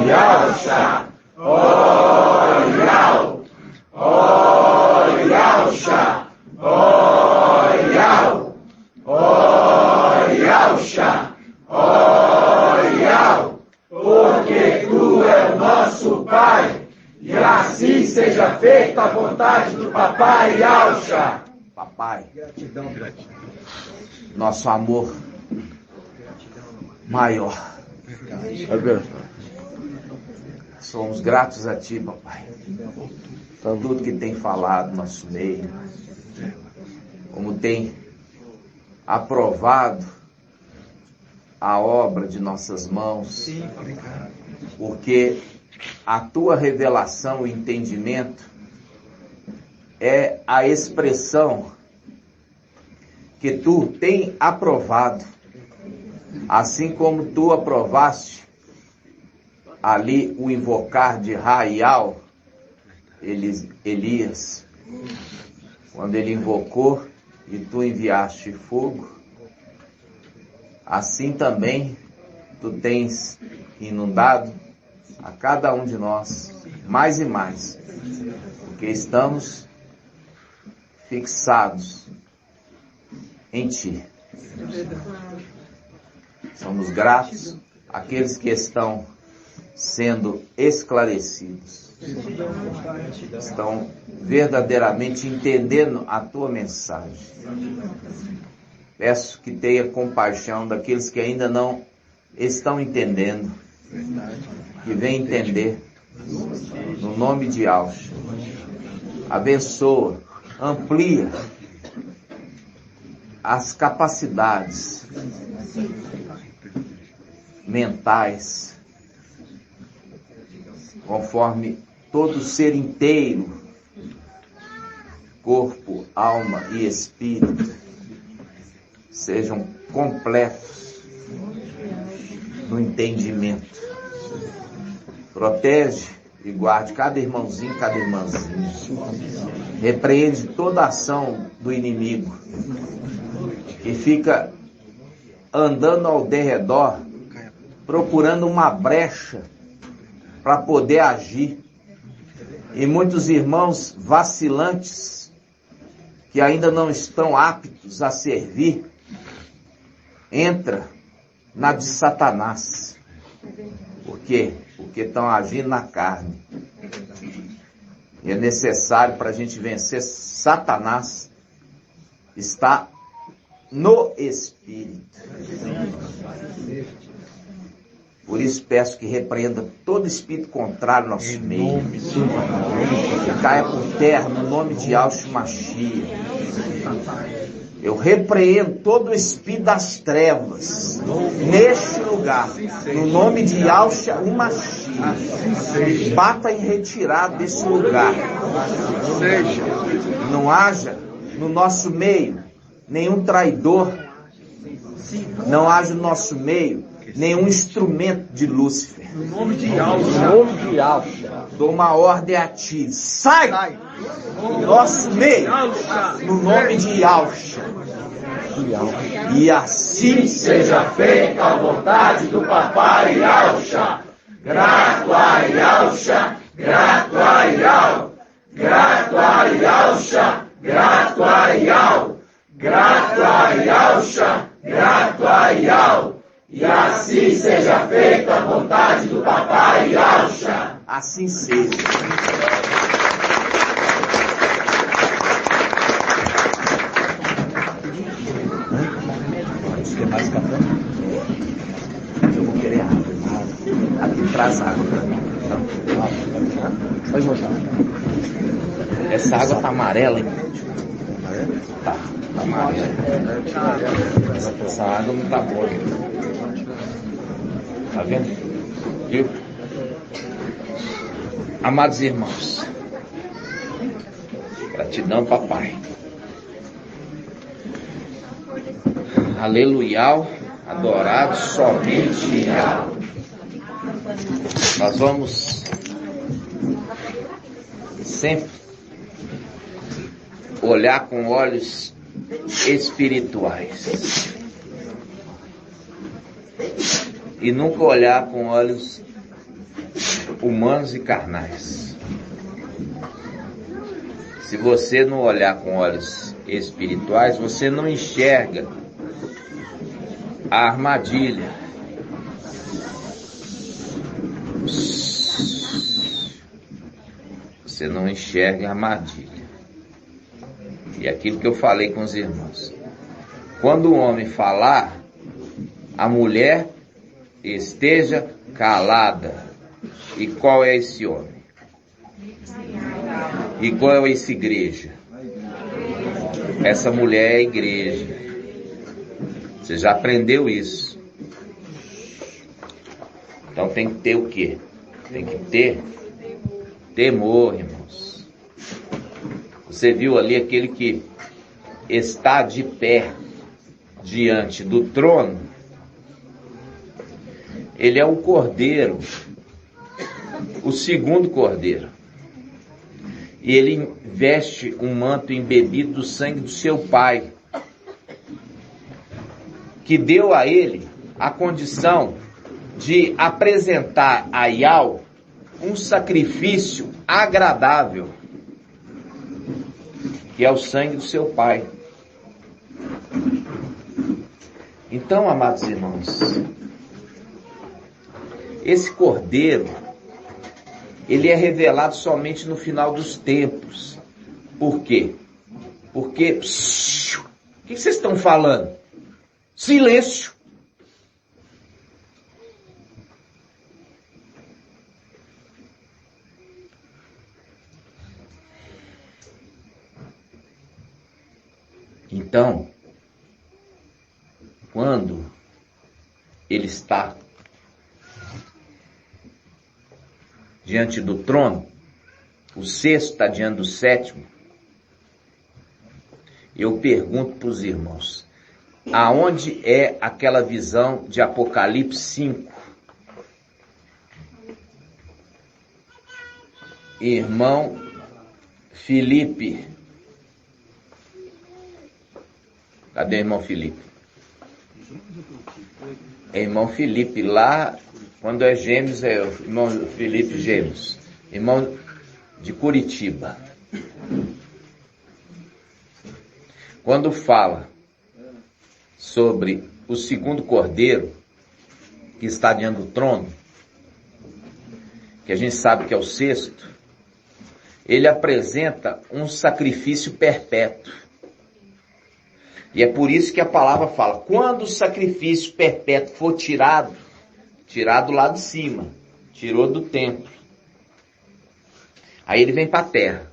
Yalcha, Yal, Yalcha, Yal, Yalcha, Yal, porque tu é o nosso Pai, e assim seja feita a vontade do Papai Yalcha. Papai, nosso amor maior. Somos gratos a Ti, Papai, por tudo que tem falado no nosso meio, como tem aprovado a obra de nossas mãos, porque a Tua revelação e entendimento é a expressão que Tu tem aprovado, assim como Tu aprovaste ali o invocar de Raial, Elias, quando ele invocou e Tu enviaste fogo, assim também Tu tens inundado a cada um de nós mais e mais, porque estamos fixados em Ti. Somos gratos àqueles que estão sendo esclarecidos, estão verdadeiramente entendendo a Tua mensagem. Peço que tenha compaixão daqueles que ainda não estão entendendo, que venham entender, no nome de Yalcha. Abençoa, amplia as capacidades mentais, conforme todo ser inteiro, corpo, alma e espírito, sejam completos no entendimento. Protege e guarde cada irmãozinho, cada irmãzinha. Repreende toda ação do inimigo que fica andando ao derredor, procurando uma brecha para poder agir. E muitos irmãos vacilantes, que ainda não estão aptos a servir, entra na de Satanás. Por quê? Porque estão agindo na carne. E é necessário, para a gente vencer Satanás, estar no Espírito. Por isso peço que repreenda todo espírito contrário ao nosso meio, que caia por terra no nome de Yalcha Mashiach. Eu repreendo todo o espírito das trevas neste lugar, no nome de Yalcha Mashiach. Bata em retirada desse lugar. Não haja no nosso meio nenhum traidor, não haja no nosso meio nenhum instrumento de Lúcifer. No nome de Yalcha. Dou uma ordem a Ti. Sai do nosso meio. No nome de Yalcha. E assim Seja feita a vontade do Papai Yalcha. Grato a Yalcha, grato a Yal. Grato a Yalcha, grato a Yal. Grato a Yalcha, grato a Yal. E assim seja feita a vontade do Papai Yalcha. assim seja. Você quer mais café? Eu vou querer água. Aqui traz água pra mim. Pode mostrar. Essa água tá amarela, hein? Tá amarela. Essa água não tá boa. Tá vendo? Viu? Amados irmãos, gratidão, papai. Aleluia, adorado somente Yah. Nós vamos sempre olhar com olhos espirituais. e nunca olhar com olhos humanos e carnais. Se você não olhar com olhos espirituais, você não enxerga a armadilha. Você não enxerga a armadilha. E aquilo que eu falei com os irmãos. Quando o homem falar, a mulher esteja calada. E qual é esse homem? E qual é essa igreja? Essa mulher é a igreja. Você já aprendeu isso. Então tem que ter o quê? Tem que ter temor, irmãos. Você viu ali aquele que está de pé diante do trono? Ele é o cordeiro, o segundo cordeiro. E ele veste um manto embebido do sangue do seu pai, que deu a ele a condição de apresentar a Yahweh um sacrifício agradável, que é o sangue do seu pai. Então, amados irmãos, esse cordeiro, ele é revelado somente no final dos tempos. Por quê? Porque, o que vocês estão falando? Silêncio! Então, quando ele está diante do trono, o sexto está diante do sétimo, eu pergunto para os irmãos, aonde é aquela visão de Apocalipse 5? Irmão Felipe. Cadê o irmão Felipe? É irmão Felipe, lá, quando é Gêmeos, é o irmão Felipe Gêmeos. Irmão de Curitiba. Quando fala sobre o segundo cordeiro, que está diante do trono, que a gente sabe que é o sexto, ele apresenta um sacrifício perpétuo. E é por isso que a palavra fala, quando o sacrifício perpétuo for tirado lá de cima, tirou do templo, aí ele vem para a terra.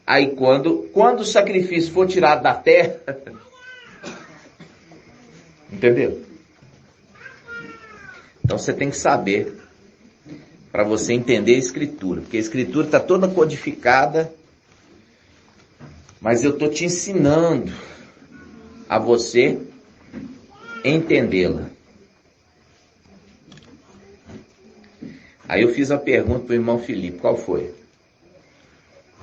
Aí quando o sacrifício for tirado da terra, entendeu? Então você tem que saber, para você entender a Escritura, porque a Escritura está toda codificada, mas eu estou te ensinando a você entendê-la. Aí eu fiz a pergunta para o irmão Felipe, qual foi?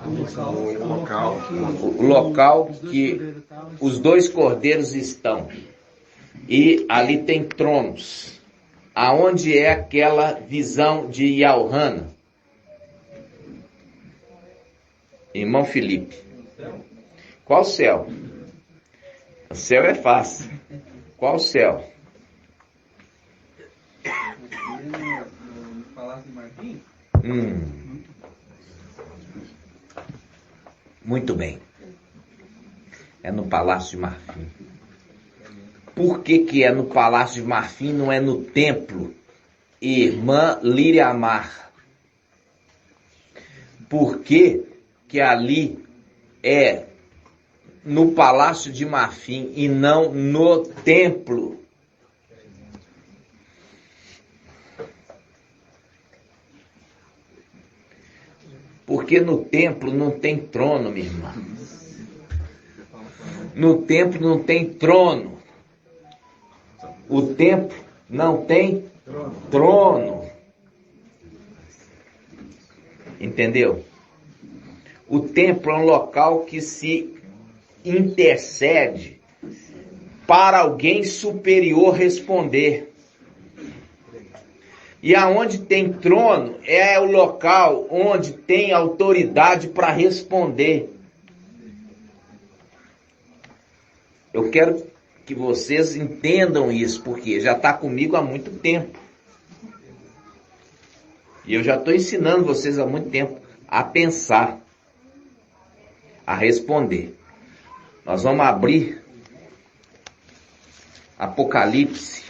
O local que os dois cordeiros estão. E ali tem tronos. Aonde é aquela visão de Yaohana? Irmão Felipe. Qual céu? O céu é fácil. Qual céu? Muito bem. É no Palácio de Marfim. Por que é no Palácio de Marfim, não é no templo? Irmã Liriamar. Por que ali é no Palácio de Marfim e não no templo? Porque no templo não tem trono, minha irmã. No templo não tem trono. O templo não tem trono. Entendeu? O templo é um local que se intercede para alguém superior responder. E aonde tem trono é o local onde tem autoridade para responder. Eu quero que vocês entendam isso, porque já está comigo há muito tempo. E eu já estou ensinando vocês há muito tempo a pensar, a responder. Nós vamos abrir Apocalipse.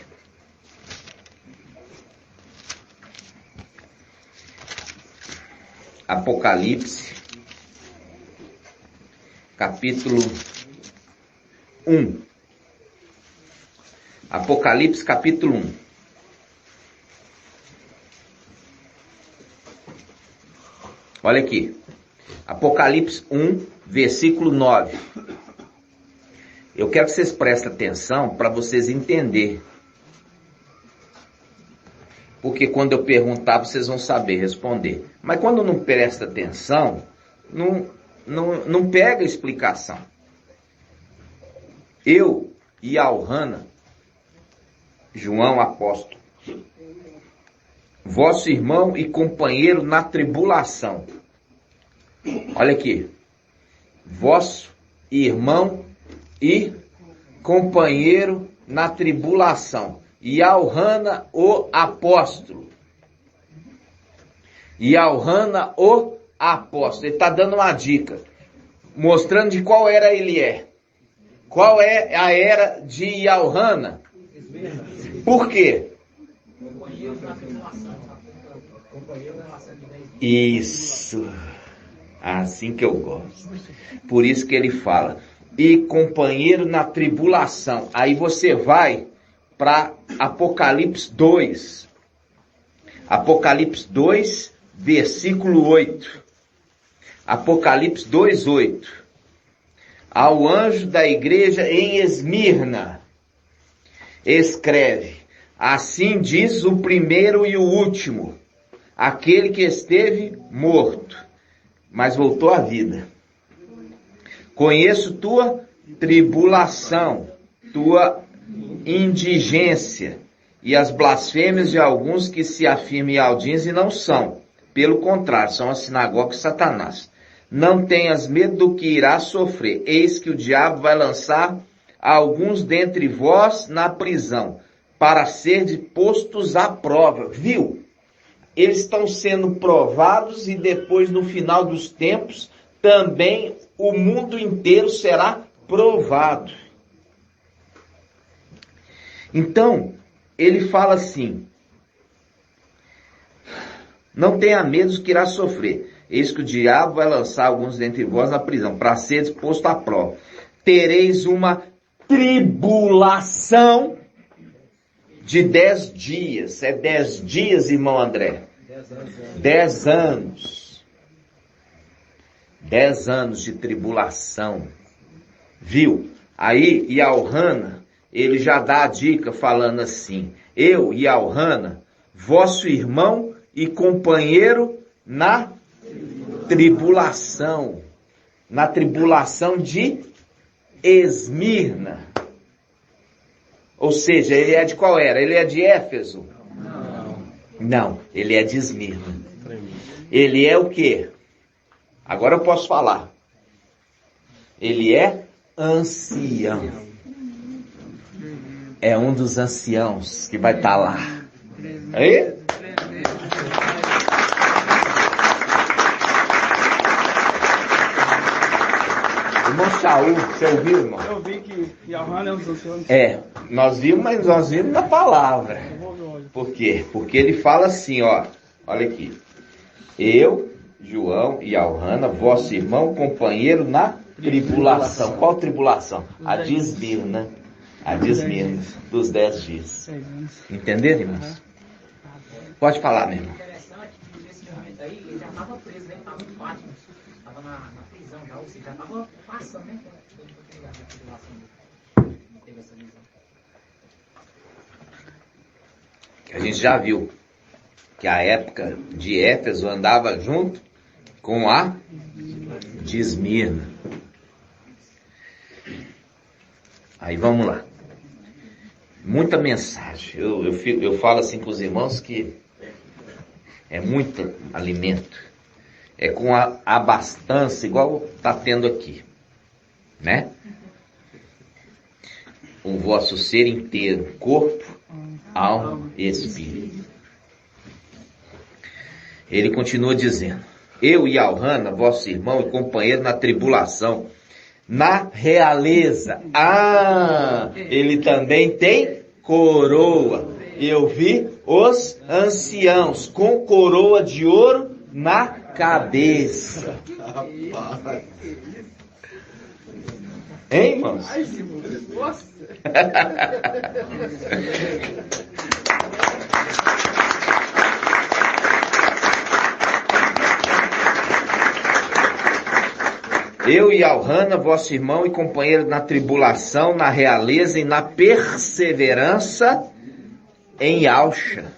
Apocalipse, capítulo 1. Apocalipse, capítulo 1. Olha aqui. Apocalipse 1, versículo 9. Eu quero que vocês prestem atenção para vocês entenderem. Porque quando eu perguntar, vocês vão saber responder. Mas quando não presta atenção, não pega a explicação. Eu e Alhana, João apóstolo, vosso irmão e companheiro na tribulação. Olha aqui. Vosso irmão e companheiro na tribulação. E Alhana, o apóstolo. E Alhana, o apóstolo. Ele está dando uma dica, mostrando de qual era ele é. Qual é a era de Alhana? Por quê? Isso. Assim que eu gosto. Por isso que ele fala. E companheiro na tribulação. Aí você vai para Apocalipse 2. Apocalipse 2, versículo 8. Apocalipse 2, 8. Ao anjo da igreja em Esmirna, escreve: assim diz o primeiro e o último, aquele que esteve morto, mas voltou à vida. Conheço tua tribulação, tua indigência e as blasfêmias de alguns que se afirmam Aldins e não são. Pelo contrário, são a sinagoga de Satanás. Não tenhas medo do que irá sofrer. Eis que o diabo vai lançar alguns dentre vós na prisão, para serem postos à prova. Viu? Eles estão sendo provados e depois, no final dos tempos, também o mundo inteiro será provado. Então, ele fala assim: não tenha medo do que irá sofrer. Eis que o diabo vai lançar alguns dentre vós na prisão, para ser posto à prova. Tereis uma tribulação de 10 dias. É 10 dias, irmão André? 10 anos. 10 anos de tribulação. Viu? Aí, e Alhana, ele já dá a dica falando assim: eu e Alhana, vosso irmão e companheiro na tribulação. Na tribulação de Esmirna. Ou seja, ele é de qual era? Ele é de Éfeso? Não, ele é de Esmirna. Ele é o quê? Agora eu posso falar. Ele é ancião. É um dos anciãos que vai estar lá. Aí? Irmão Saul, você ouviu, irmão? Eu vi que Alhana é um dos anciãos. É, nós vimos, mas nós vimos na palavra. Por quê? Porque ele fala assim, ó. Olha aqui. Eu, João e Alhana, vosso irmão, companheiro na tribulação. Qual tribulação? A de Esmirna. A de Esmirna, dos 10 dias. Entenderam, irmãos? Pode falar, meu irmão. Interessante que nesse momento aí, ele já estava preso, né? Estava em Patmos. Estava na prisão já, ou seja, já estava passando, né? Não teve essa visão. A gente já viu que a época de Éfeso andava junto com a de Esmirna. Aí vamos lá. Muita mensagem. Eu falo assim com os irmãos que É muito alimento. É com a abastança, igual está tendo aqui, né? O vosso ser inteiro, corpo, alma e espírito. Ele continua dizendo: eu e Elrana, vosso irmão e companheiro na tribulação, na realeza. Ele também tem coroa. Eu vi os anciãos com coroa de ouro na cabeça. Hein, irmãos? Eu e Elrana, vosso irmão e companheiro na tribulação, na realeza e na perseverança em Alcha.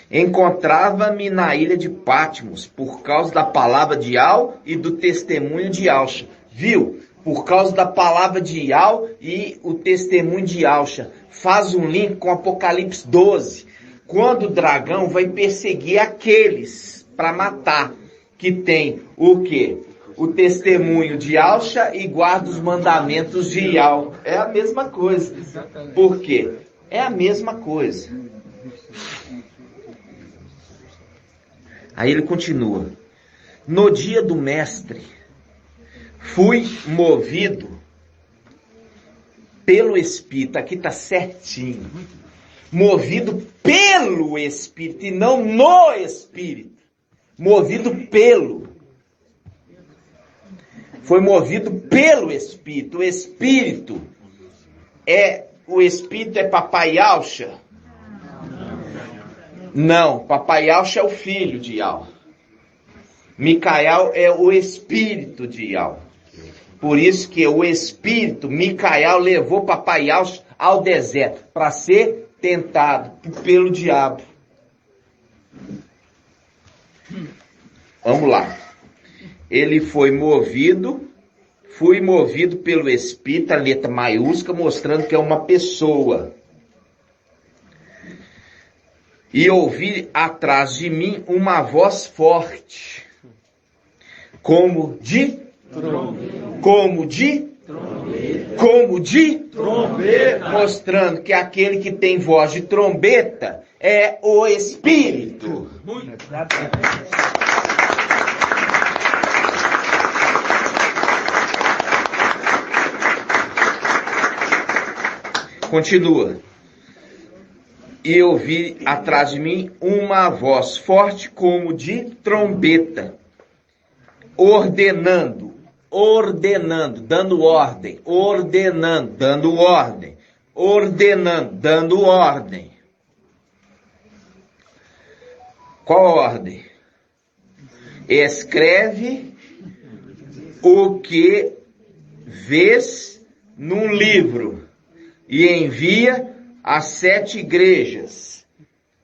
Encontrava-me na ilha de Patmos por causa da palavra de Al e do testemunho de Alcha. Viu? Por causa da palavra de Al e o testemunho de Alcha. Faz um link com Apocalipse 12. Quando o dragão vai perseguir aqueles para matar, que tem o quê? O testemunho de Alcha e guarda os mandamentos de Ial. É a mesma coisa. Por quê? É a mesma coisa. Aí ele continua. No dia do mestre, fui movido pelo Espírito. Aqui está certinho. Movido pelo Espírito e não no Espírito. Movido pelo. Foi movido pelo Espírito. O Espírito é Papai Alcha? Não, Papai Alcha é o filho de Ial. Micael é o espírito de Ial. Por isso que o espírito, Micael, levou Papai Alcha ao deserto para ser tentado pelo diabo. Vamos lá. Ele fui movido pelo Espírito, a letra maiúscula, mostrando que é uma pessoa. E ouvi atrás de mim uma voz forte, como de trombeta, mostrando que aquele que tem voz de trombeta é o Espírito. Continua. E ouvi atrás de mim uma voz forte como de trombeta, ordenando, dando ordem, dando ordem. Qual ordem? Escreve o que vês num livro e envia às 7 igrejas,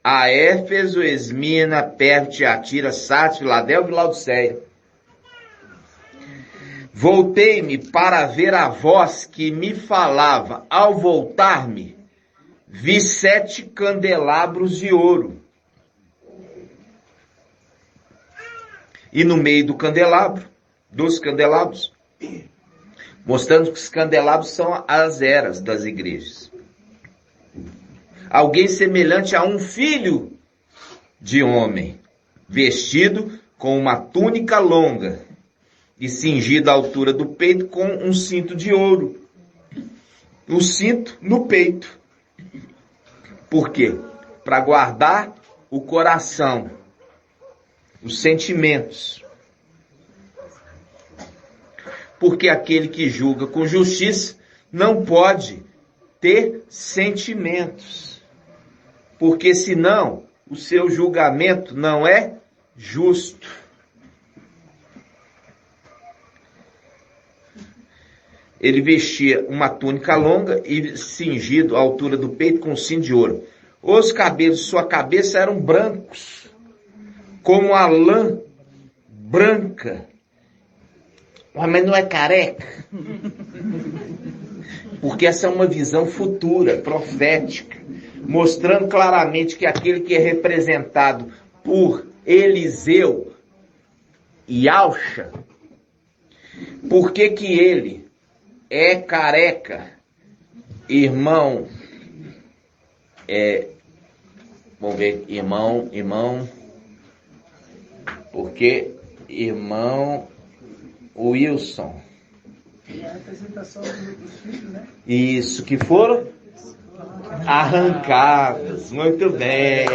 a Éfeso, Esmina, Pérgamo, Tiatira, Sardes, Filadélfia e Laodiceia. Voltei-me para ver a voz que me falava. Ao voltar-me, vi 7 candelabros de ouro. E no meio dos candelabros, mostrando que os candelabros são as eras das igrejas. Alguém semelhante a um filho de homem, vestido com uma túnica longa e cingido à altura do peito com um cinto de ouro. O cinto no peito. Por quê? Para guardar o coração, os sentimentos. Porque aquele que julga com justiça não pode ter sentimentos. Porque senão o seu julgamento não é justo. Ele vestia uma túnica longa e cingido à altura do peito com um cinto de ouro. Os cabelos de sua cabeça eram brancos, como a lã branca. Mas não é careca? Porque essa é uma visão futura, profética, mostrando claramente que aquele que é representado por Eliseu Yalcha, por que que ele é careca? Irmão, vamos ver, irmão, porque irmão Wilson. A representação dos filhos, né? Isso, que foram arrancados. Muito bem.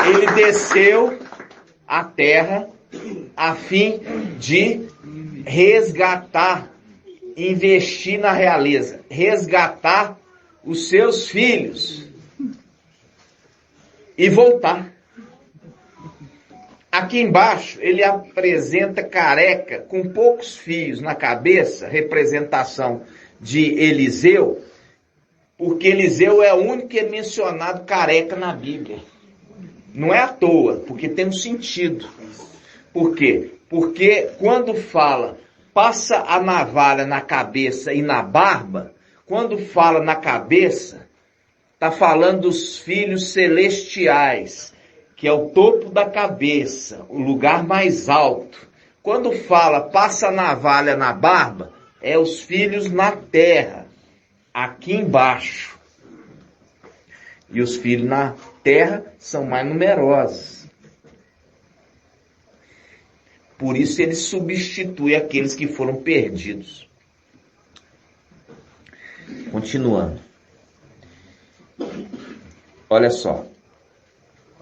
Ele desceu à terra a fim de resgatar, investir na realeza, resgatar os seus filhos e voltar. Aqui embaixo ele apresenta careca com poucos fios na cabeça, representação de Eliseu, porque Eliseu é o único que é mencionado careca na Bíblia. Não é à toa, porque tem um sentido. Por quê? Porque quando fala passa a navalha na cabeça e na barba, quando fala na cabeça, está falando dos filhos celestiais, que é o topo da cabeça, o lugar mais alto. Quando fala passa a navalha na barba, é os filhos na terra, aqui embaixo. E os filhos na terra são mais numerosos. Por isso ele substitui aqueles que foram perdidos. Continuando. Olha só.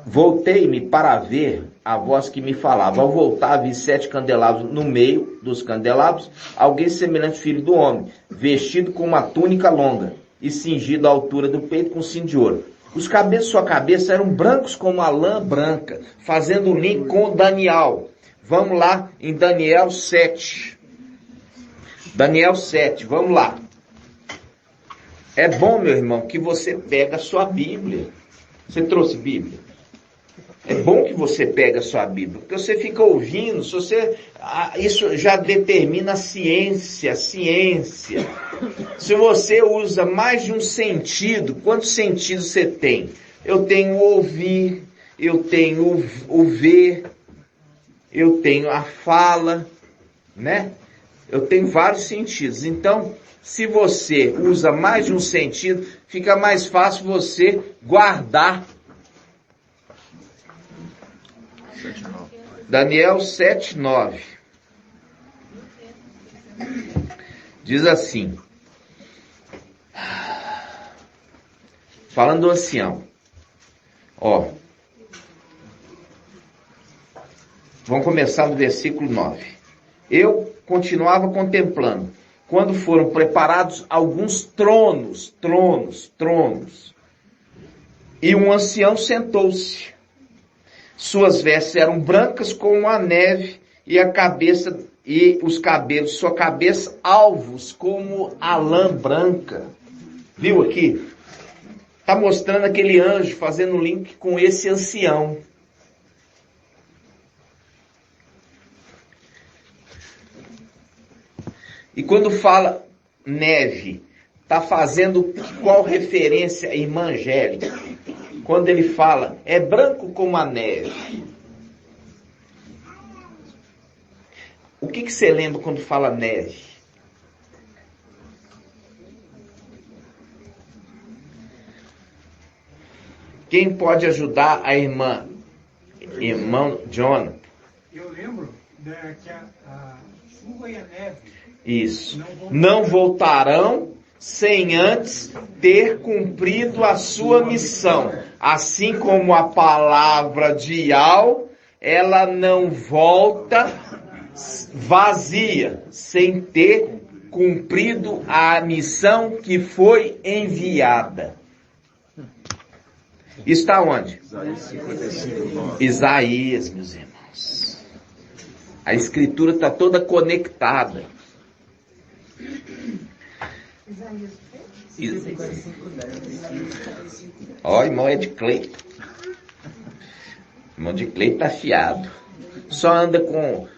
Voltei-me para ver a voz que me falava. Ao voltar, vi 7 candelabros. No meio dos candelabros, alguém semelhante ao filho do homem, vestido com uma túnica longa e cingido à altura do peito com cinto de ouro. Os cabelos de sua cabeça eram brancos como a lã branca, fazendo o link com Daniel. Vamos lá em Daniel 7. Daniel 7, vamos lá. É bom, meu irmão, que você pega a sua Bíblia. Você trouxe Bíblia? É bom que você pega a sua Bíblia, porque você fica ouvindo, se você, isso já determina a ciência. Se você usa mais de um sentido, quantos sentidos você tem? Eu tenho o ouvir, eu tenho o ver, eu tenho a fala, né? Eu tenho vários sentidos. Então, se você usa mais de um sentido, fica mais fácil você guardar. Daniel 7:9 diz assim, falando do ancião, vamos começar no versículo 9. Eu continuava contemplando, quando foram preparados alguns tronos, e um ancião sentou-se. Suas vestes eram brancas como a neve, e a cabeça e os cabelos de sua cabeça alvos como a lã branca. Viu aqui? Está mostrando aquele anjo fazendo link com esse ancião. E quando fala neve, está fazendo qual referência, irmã Angélica? Quando ele fala, é branco como a neve. O que você lembra quando fala neve? Quem pode ajudar a irmã? Irmão Jonathan. Eu lembro que a chuva e a neve. Isso. Não voltarão sem antes ter cumprido a sua missão. Assim como a palavra de Yahweh, ela não volta vazia, sem ter cumprido a missão que foi enviada. Está onde? Isaías, meus irmãos. A escritura está toda conectada. Ó, irmão Edcleito. Irmão de Cleito tá afiado. Só anda com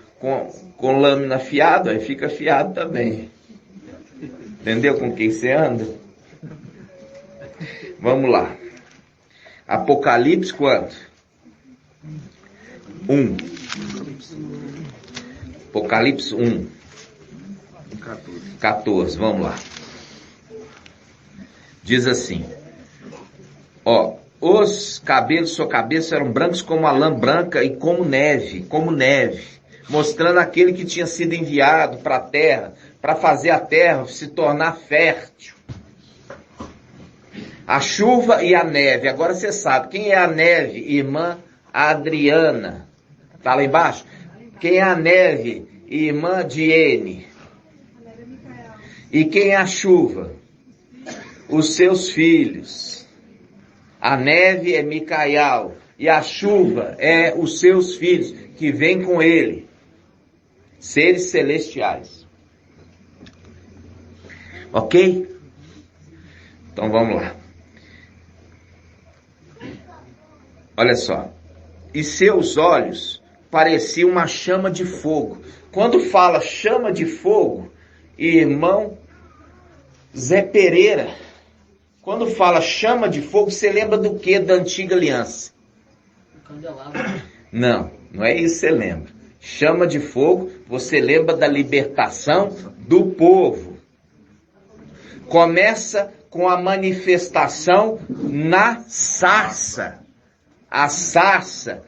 lâmina afiado, aí fica afiado também. Entendeu com quem você anda? Vamos lá. Apocalipse quanto? 1. Apocalipse 1. 14. Vamos lá. Diz assim. Ó. Os cabelos de sua cabeça eram brancos como a lã branca e como neve, mostrando aquele que tinha sido enviado para a terra, para fazer a terra se tornar fértil. A chuva e a neve. Agora você sabe, quem é a neve? Irmã Adriana. Tá lá embaixo? Quem é a neve? Irmã Diene. E quem é a chuva? Os seus filhos. A neve é Micael e a chuva é os seus filhos que vêm com ele, seres celestiais. Ok? Então vamos lá. Olha só. E seus olhos pareciam uma chama de fogo. Quando fala chama de fogo, irmão Zé Pereira, quando fala chama de fogo, você lembra do que da antiga aliança? Candelabro. Não, não é isso que você lembra. Chama de fogo, você lembra da libertação do povo. Começa com a manifestação na sarça. A sarça,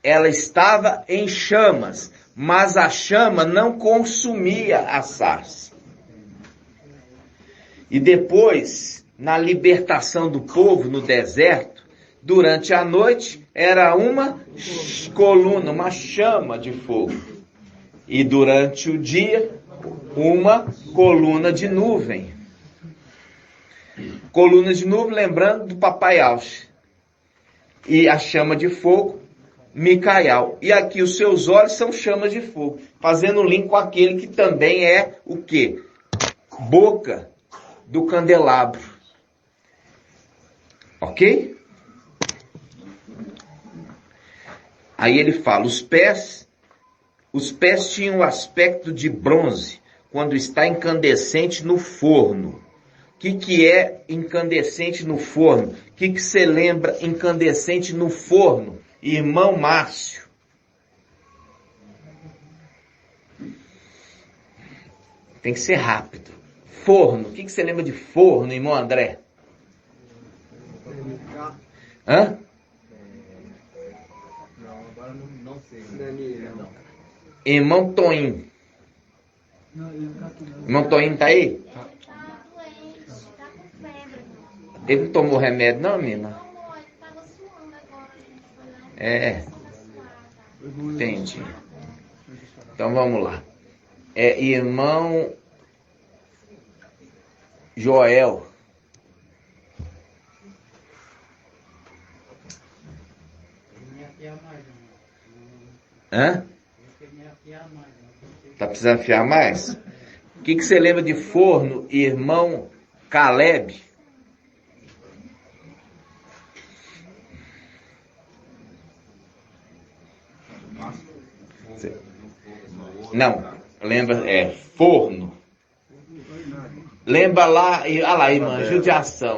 ela estava em chamas, mas a chama não consumia a sarça. E depois, na libertação do povo no deserto, durante a noite era uma coluna, uma chama de fogo. E durante o dia, uma coluna de nuvem. Coluna de nuvem, lembrando do Papai Alce. E a chama de fogo, Micael. E aqui os seus olhos são chamas de fogo. Fazendo link com aquele que também é o quê? Boca do candelabro. Ok? Aí ele fala, os pés tinham o aspecto de bronze, quando está incandescente no forno. O que é incandescente no forno? O que você lembra incandescente no forno? Irmão Márcio. Tem que ser rápido. Forno. O que você lembra de forno, irmão André? Hã? Não, agora não sei. Não. Irmão Toim. Irmão Toim tá aí? Ele tá doente, tá com febre. Ele não tomou remédio não, menina? Tomou, ele tava suando agora, a gente foi lá e É, tá. entendi. Então vamos lá. É irmão Joel. Hã? Tá precisando afiar mais? O que você lembra de forno, irmão Caleb? Não, lembra, forno. Lembra lá, olha lá, irmã, judiação.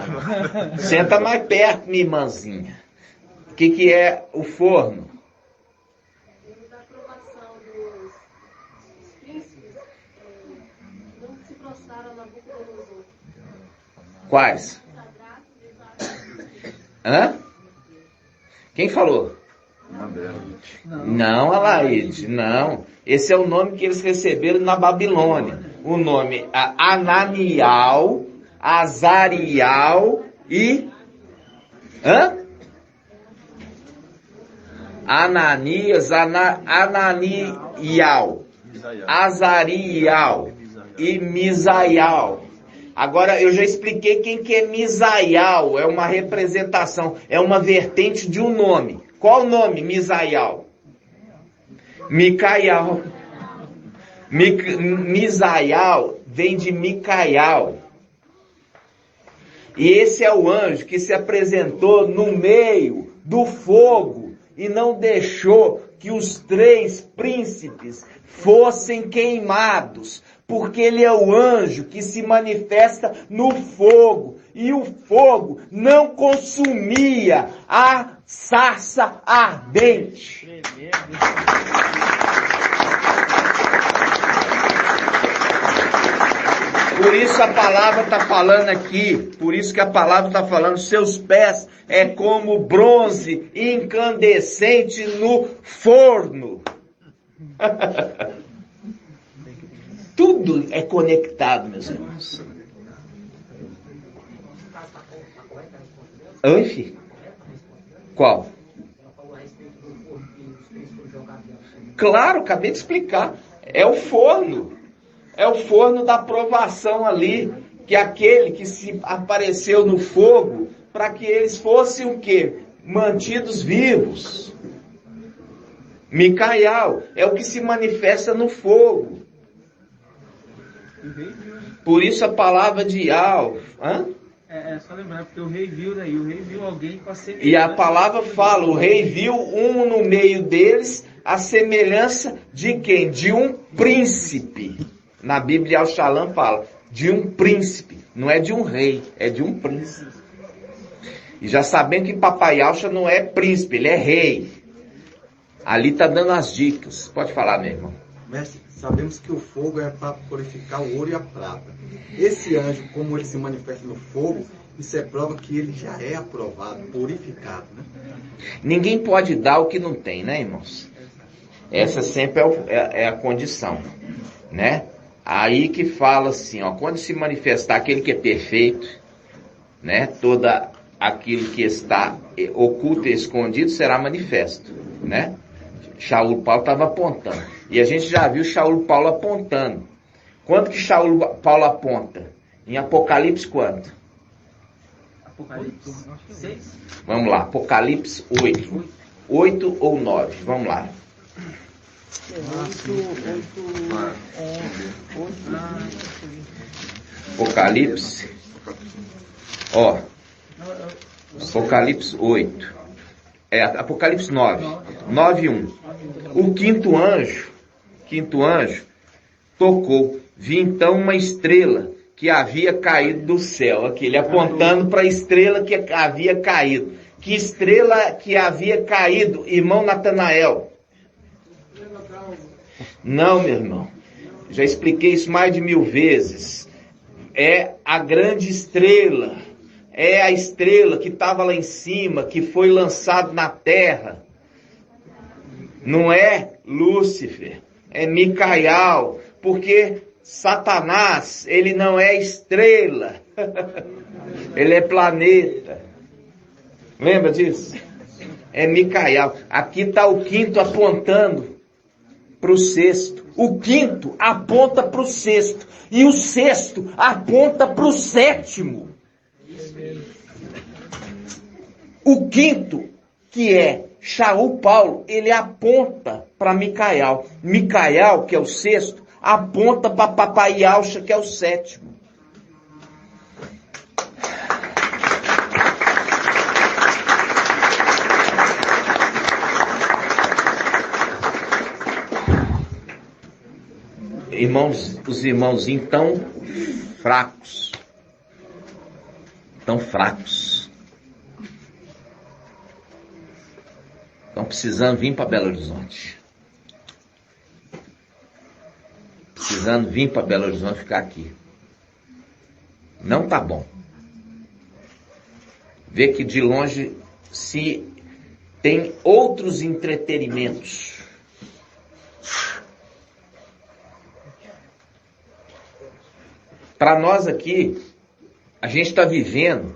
Senta mais perto, minha irmãzinha. O que é o forno? Da aprovação dos príncipes, não se prostraram na boca dos outros. Quais? Hã? Quem falou? Não, Alaide, não. Esse é o nome que eles receberam na Babilônia. O nome é Ananial, Azarial e... Hã? Ananias, Ananial, Azarial e Misaial. Agora, eu já expliquei quem que é Misaial. É uma representação, é uma vertente de um nome. Qual o nome, Misaial? Micael. Misaial vem de Micael. E esse é o anjo que se apresentou no meio do fogo e não deixou que os três príncipes fossem queimados, porque ele é o anjo que se manifesta no fogo, e o fogo não consumia a sarça ardente. Por isso a palavra está falando aqui, por isso que a palavra está falando, seus pés é como bronze incandescente no forno. Tudo é conectado, meus irmãos. Oi, filho? Qual? Claro, acabei de explicar. É o forno. É o forno da provação ali, que é aquele que se apareceu no fogo, para que eles fossem o quê? Mantidos vivos. Micael é o que se manifesta no fogo. Por isso a palavra de Al. É só lembrar, porque o rei viu daí, o rei viu alguém com a semelhança. E a palavra fala, o rei viu um no meio deles, a semelhança de quem? De um príncipe. Na Bíblia, Al-Shalom fala, de um príncipe. Não é de um rei, é de um príncipe. E já sabendo que Papai Alcha não é príncipe, ele é rei. Ali está dando as dicas. Pode falar, meu irmão. Mestre, sabemos que o fogo é para purificar o ouro e a prata. Esse anjo, como ele se manifesta no fogo, isso é prova que ele já é aprovado, purificado, né? Ninguém pode dar o que não tem, né, irmãos? Essa sempre é a condição, né? Aí que fala assim, ó, quando se manifestar aquele que é perfeito, né, toda aquilo que está oculto e escondido será manifesto, né? Shaul Paulo estava apontando. E a gente já viu Shaul Paulo apontando. Quanto que Shaul Paulo aponta? Em Apocalipse quanto? Apocalipse 6. Vamos lá, Apocalipse 8. 8 ou 9, vamos lá. Apocalipse. Ó. Apocalipse 8. Apocalipse 9. 9 e 1. O quinto anjo, tocou. Vi então uma estrela que havia caído do céu. Aqui, ele apontando para a estrela que havia caído. Que estrela que havia caído, irmão Natanael? Não, meu irmão. Já expliquei isso mais de 1000 vezes. É a grande estrela. É a estrela que estava lá em cima, que foi lançada na terra. Não é Lúcifer, é Micael, porque Satanás, ele não é estrela, ele é planeta. Lembra disso? É Micael. Aqui está o quinto apontando para o sexto. O quinto aponta para o sexto. E o sexto aponta para o sétimo. O quinto, que é Shaul Paulo, ele aponta para Micael. Micael, que é o sexto, aponta para Papai Alcha, que é o sétimo. Irmãos, os irmãozinhos tão fracos. Tão fracos. Estão precisando vir para Belo Horizonte. Precisando vir para Belo Horizonte ficar aqui. Não tá bom. Vê que de longe se tem outros entretenimentos. Para nós aqui, a gente está vivendo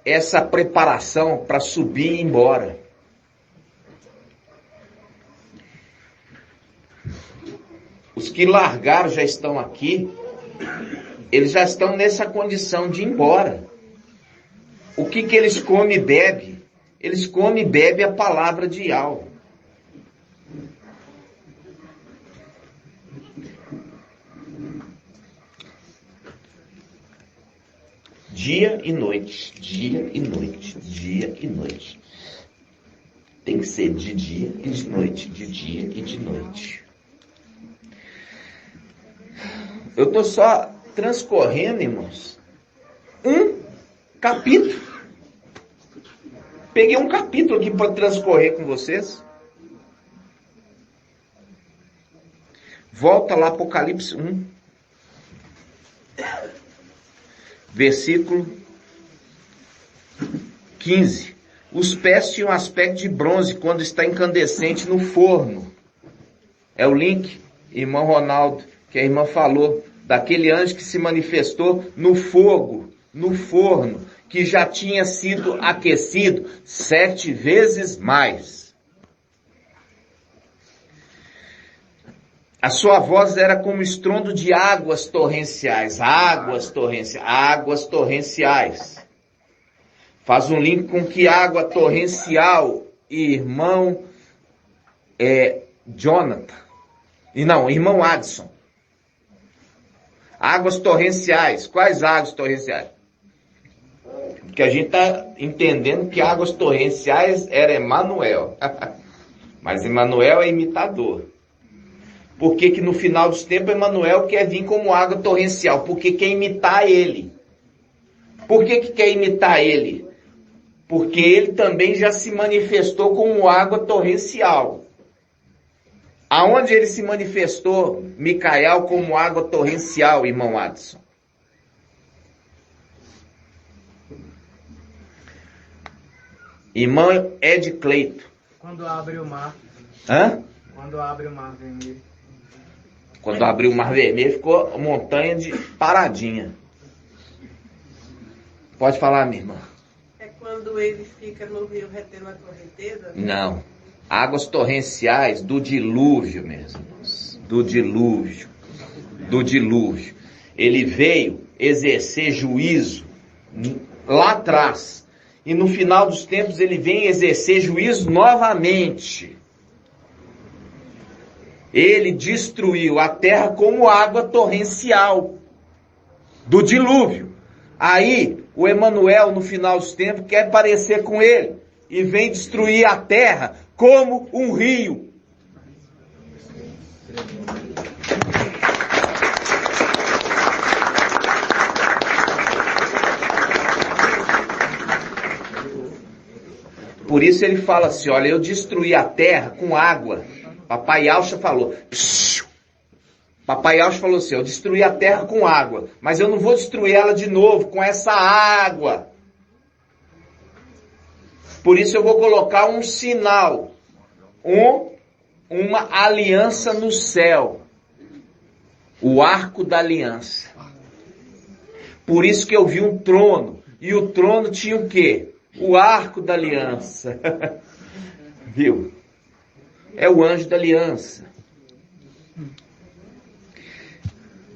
essa preparação para subir e ir embora. Os que largaram já estão aqui, eles já estão nessa condição de ir embora. O que eles comem e bebem? Eles comem e bebem a palavra de Yahweh. Dia e noite, dia e noite, dia e noite. Tem que ser de dia e de noite, de dia e de noite. Eu estou só transcorrendo, irmãos, um capítulo. Peguei um capítulo aqui para transcorrer com vocês. Volta lá, Apocalipse 1. Versículo 15. Os pés tinham aspecto de bronze quando está incandescente no forno. É o link, irmão Ronaldo, que a irmã falou, daquele anjo que se manifestou no fogo, no forno, que já tinha sido aquecido 7 vezes mais. A sua voz era como estrondo de águas torrenciais, águas torrenciais. Faz um link com que água torrencial, irmão Jonathan. Irmão Adson. Águas torrenciais. Quais águas torrenciais? Porque a gente está entendendo que águas torrenciais era Emanuel. Mas Emanuel é imitador. Por que no final dos tempos Emanuel quer vir como água torrencial? Porque quer imitar ele. Por que quer imitar ele? Porque ele também já se manifestou como água torrencial. Aonde ele se manifestou, Micael, como água torrencial, irmão Adson? Irmão Ed Cleito. Quando abre o mar. Hã? Quando abre o mar vermelho. Quando abriu o Mar Vermelho, ficou montanha de paradinha. Pode falar, minha irmã. É quando ele fica no rio retendo a correnteza? Não. Águas torrenciais do dilúvio, meus irmãos. Do dilúvio. Ele veio exercer juízo lá atrás. E no final dos tempos ele vem exercer juízo novamente. Ele destruiu a terra como água torrencial do dilúvio. Aí, o Emanuel, no final dos tempos, quer parecer com ele e vem destruir a terra como um rio. Por isso ele fala assim, olha, eu destruí a terra com água. Papai Alcha falou, Papai Alcha falou assim, eu destruí a terra com água, mas eu não vou destruir ela de novo com essa água. Por isso eu vou colocar um sinal, uma aliança no céu, o arco da aliança. Por isso que eu vi um trono, e o trono tinha o quê? O arco da aliança. Viu? É o anjo da aliança.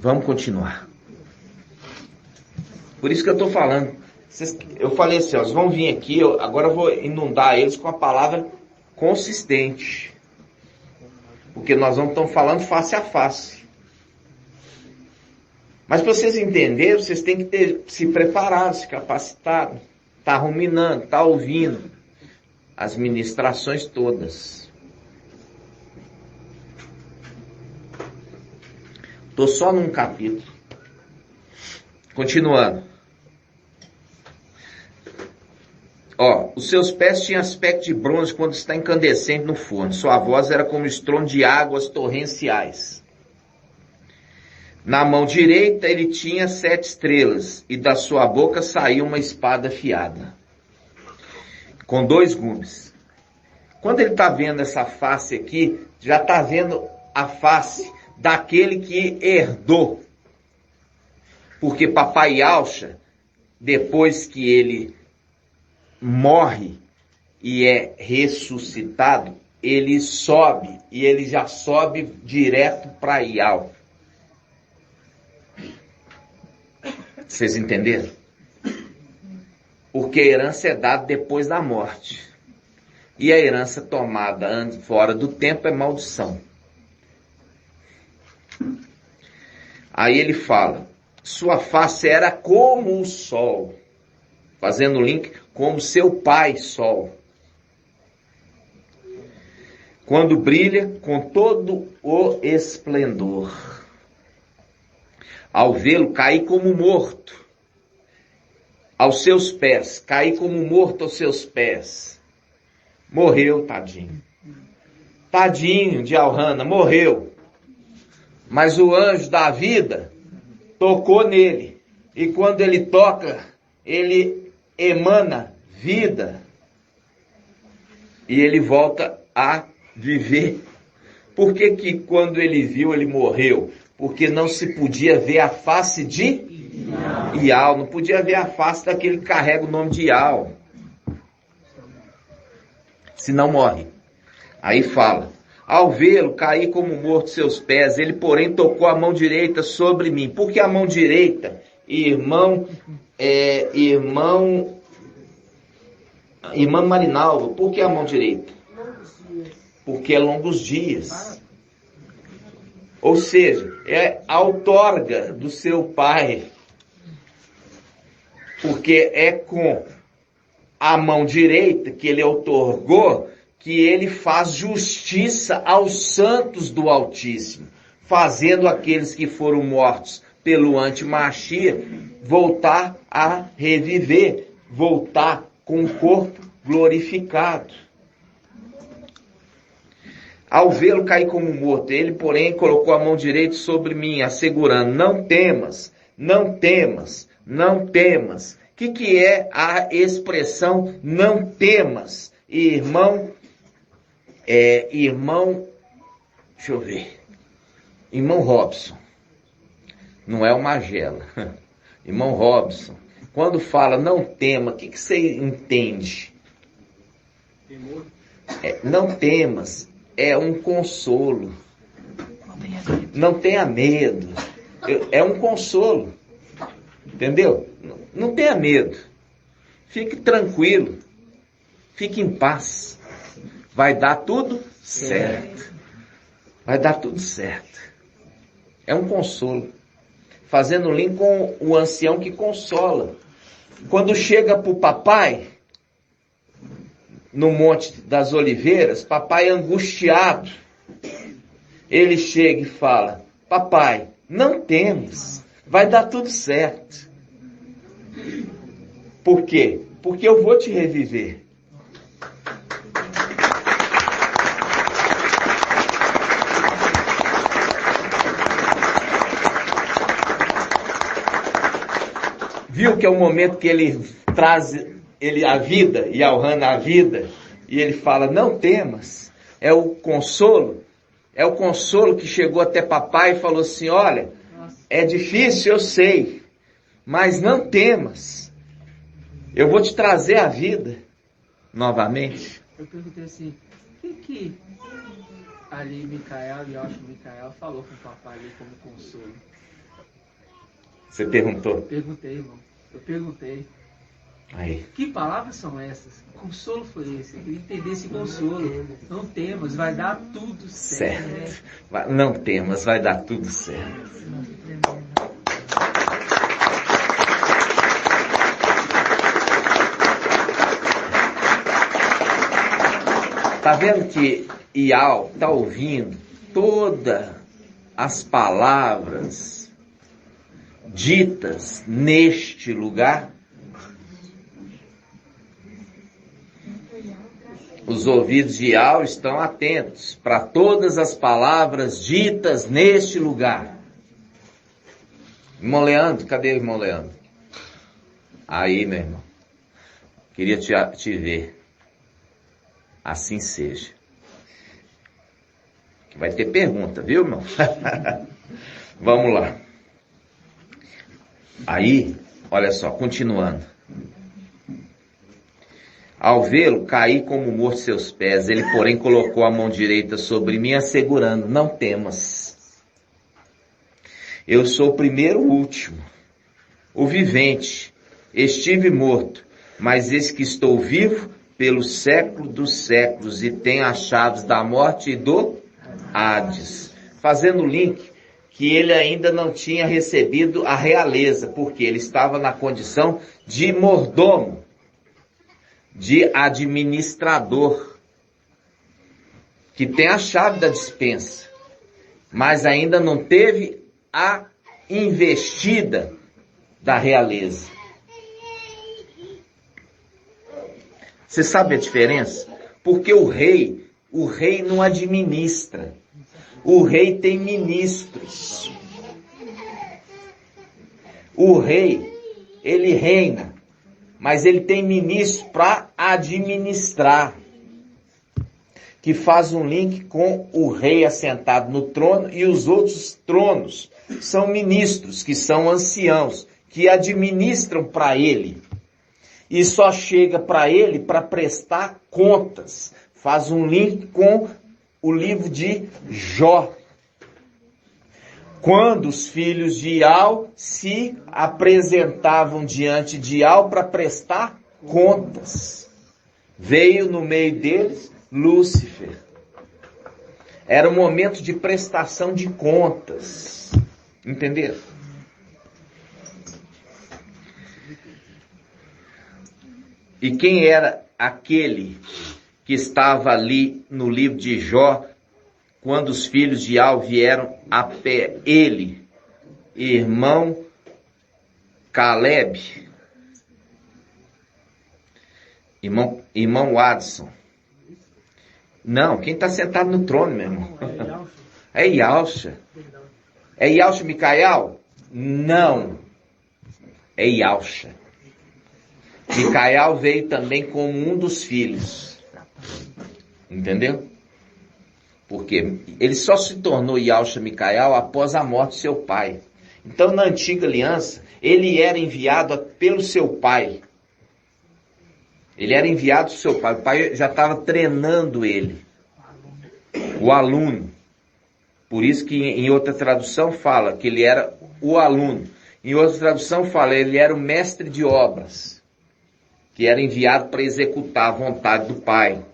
Vamos continuar. Por isso que eu estou falando. Eu falei assim, ó, vocês vão vir aqui, agora eu vou inundar eles com a palavra consistente. Porque nós vamos estar falando face a face. Mas para vocês entenderem, vocês têm que ter se preparado, se capacitado. Tá ruminando, tá ouvindo as ministrações todas. Estou só num capítulo. Continuando. Ó, os seus pés tinham aspecto de bronze quando está incandescente no forno. Sua voz era como estrondo de águas torrenciais. Na mão direita ele tinha 7 estrelas, e da sua boca saiu uma espada afiada, com 2 gumes. Quando ele está vendo essa face aqui, já está vendo a face daquele que herdou. Porque Papai Alcha, depois que ele morre e é ressuscitado, ele sobe, e ele já sobe direto para Ial. Vocês entenderam? Porque a herança é dada depois da morte. E a herança tomada fora do tempo é maldição. Aí ele fala, sua face era como o sol. Fazendo o link, como seu pai sol. Quando brilha com todo o esplendor. Ao vê-lo, caí como morto aos seus pés. Caí como morto aos seus pés. Morreu, tadinho. Tadinho de Elrana, morreu. Mas o anjo da vida tocou nele. E quando ele toca, ele emana vida. E ele volta a viver. Por que que quando ele viu, ele morreu? Porque não se podia ver a face de Ial. Não podia ver a face daquele que carrega o nome de Ial. Senão morre. Aí fala: ao vê-lo, caí como morto seus pés. Ele, porém, tocou a mão direita sobre mim. Por que a mão direita? Irmã Marinalva, por que a mão direita? Porque é longos dias. Ou seja, é a outorga do seu pai. Porque é com a mão direita que ele outorgou que ele faz justiça aos santos do Altíssimo, fazendo aqueles que foram mortos pelo anti-Machia voltar a reviver, voltar com o corpo glorificado. Ao vê-lo cair como morto, ele, porém, colocou a mão direita sobre mim, assegurando: não temas, não temas, não temas. O que é a expressão não temas? Irmão, deixa eu ver, irmão Robson, não é o Magela, irmão Robson, quando fala não tema, o que você entende? Não temas, é um consolo, não tenha medo, é um consolo, entendeu? Não tenha medo, fique tranquilo, fique em paz, vai dar tudo certo, vai dar tudo certo, é um consolo, fazendo link com o ancião que consola. Quando chega para o papai, no Monte das Oliveiras, papai angustiado, ele chega e fala: papai, não temas, vai dar tudo certo. Por quê? Porque eu vou te reviver. Viu que é o momento que ele traz a vida, e Elrana a vida, e ele fala: não temas, é o consolo que chegou até papai e falou assim: olha, é difícil, eu sei, mas não temas, eu vou te trazer a vida novamente. Eu perguntei assim: o que ali Micael, e eu acho que Micael falou com o papai ali como consolo? Você perguntou? Perguntei, irmão, eu perguntei. Aí. Que palavras são essas? Que consolo foi esse? Eu queria entender esse consolo. Não temas, vai dar tudo certo. Não temas, vai dar tudo certo. Tá vendo que Ial tá ouvindo todas as palavras ditas neste lugar? Os ouvidos de Ial estão atentos para todas as palavras ditas neste lugar. Irmão Leandro, cadê o irmão Leandro? Aí, meu irmão. Queria te ver. Assim seja. Vai ter pergunta, viu, irmão? Vamos lá. Aí, olha só, continuando. Ao vê-lo, caí como morto seus pés. Ele, porém, colocou a mão direita sobre mim, assegurando: não temas. Eu sou o primeiro e o último, o vivente. Estive morto, mas eis que estou vivo pelo século dos séculos e tenho as chaves da morte e do Hades. Fazendo link que ele ainda não tinha recebido a realeza, porque ele estava na condição de mordomo, de administrador, que tem a chave da despensa, mas ainda não teve a investida da realeza. Você sabe a diferença? Porque o rei não administra. O rei tem ministros. O rei, ele reina, mas ele tem ministros para administrar, que faz um link com o rei assentado no trono, e os outros tronos são ministros, que são anciãos, que administram para ele. E só chega para ele para prestar contas. Faz um link com o livro de Jó. Quando os filhos de Ial se apresentavam diante de Ial para prestar contas. Veio no meio deles Lúcifer. Era um momento de prestação de contas. Entenderam? E quem era aquele que estava ali no livro de Jó, quando os filhos de Ial vieram a pé? Ele, irmão Caleb, irmão Adson. Não, quem está sentado no trono, meu irmão? É Ialcha. É Ialcha Micael? Não. É Ialcha. Micael veio também como um dos filhos. Entendeu? Porque ele só se tornou Ialcha Micael após a morte de seu pai. Então, na antiga aliança, ele era enviado pelo seu pai. Ele era enviado pelo seu pai. O pai já estava treinando ele. O aluno. Por isso que em outra tradução fala que ele era o aluno. Em outra tradução fala que ele era o mestre de obras, que era enviado para executar a vontade do pai.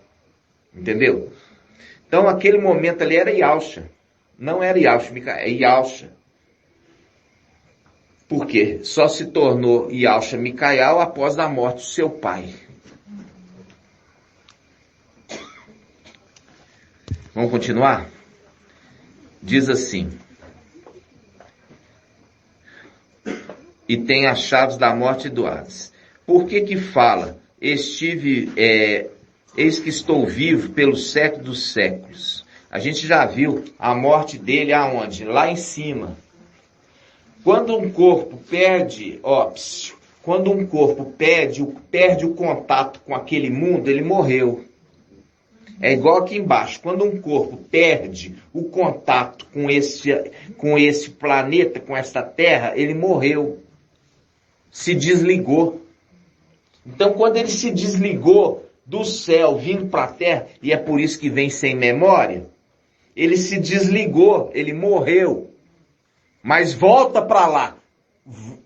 Entendeu? Então, aquele momento ali era Ialcha. Não era Ialcha, é Ialcha. Por quê? Só se tornou Ialcha Micael após a morte do seu pai. Vamos continuar? Diz assim: e tem as chaves da morte e do Hades. Por que fala? Eis que estou vivo pelos séculos dos séculos. A gente já viu a morte dele aonde? Lá em cima. Quando um corpo perde o contato com aquele mundo, ele morreu. É igual aqui embaixo. Quando um corpo perde o contato com esse planeta, com essa terra, ele morreu. Se desligou. Então, quando ele se desligou do céu vindo para a terra, e é por isso que vem sem memória, ele se desligou, ele morreu. Mas volta para lá.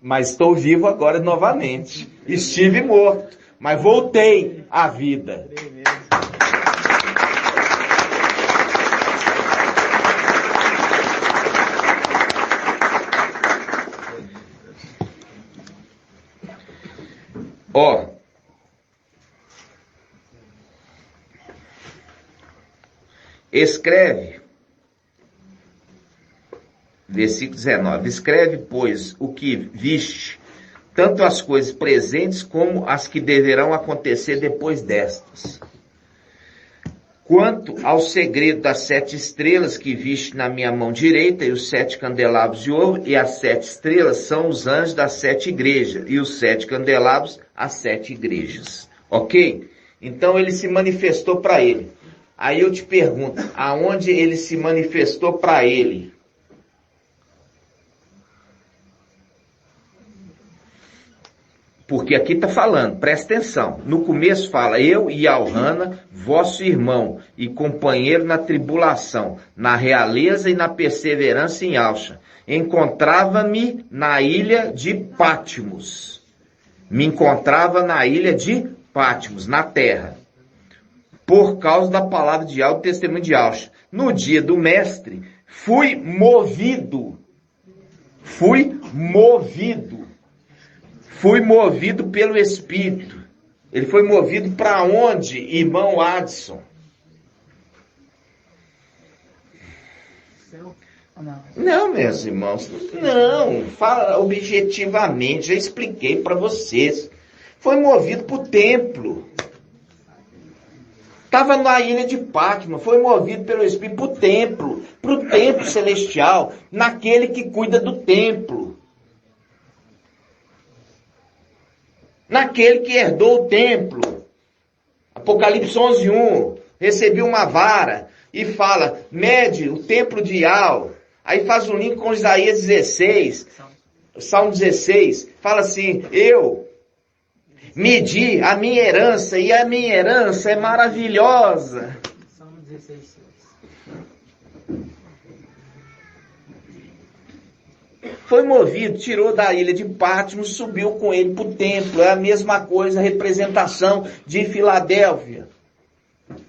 Mas estou vivo agora novamente. Estive morto, mas voltei à vida. Escreve, versículo 19, escreve, pois, o que viste, tanto as coisas presentes como as que deverão acontecer depois destas. Quanto ao segredo das 7 estrelas que viste na minha mão direita, e os 7 candelabros de ouro, e as 7 estrelas são os anjos das 7 igrejas, e os 7 candelabros, as 7 igrejas. Ok? Então ele se manifestou para ele. Aí eu te pergunto, aonde ele se manifestou para ele? Porque aqui está falando, presta atenção. No começo fala, eu e Alhana, vosso irmão e companheiro na tribulação, na realeza e na perseverança em Alcha. Encontrava-me na ilha de Patmos. Me encontrava na ilha de Patmos, na terra. Por causa da palavra de Yahweh, do testemunho de Alcha. No dia do mestre, fui movido pelo Espírito. Ele foi movido para onde, irmão Adson? Não. Não, meus irmãos, não, fala objetivamente, já expliquei para vocês. Foi movido para o templo. Estava na ilha de Patmos, foi movido pelo Espírito para o templo celestial, naquele que cuida do templo. Naquele que herdou o templo. Apocalipse 11:1, recebeu uma vara e fala, mede o templo de Ial. Aí faz um link com Isaías 16, Salmo 16, fala assim, eu medi a minha herança e a minha herança é maravilhosa. Salmo 16. Foi movido, tirou da ilha de Patmos, subiu com ele para o templo. É a mesma coisa, a representação de Filadélfia.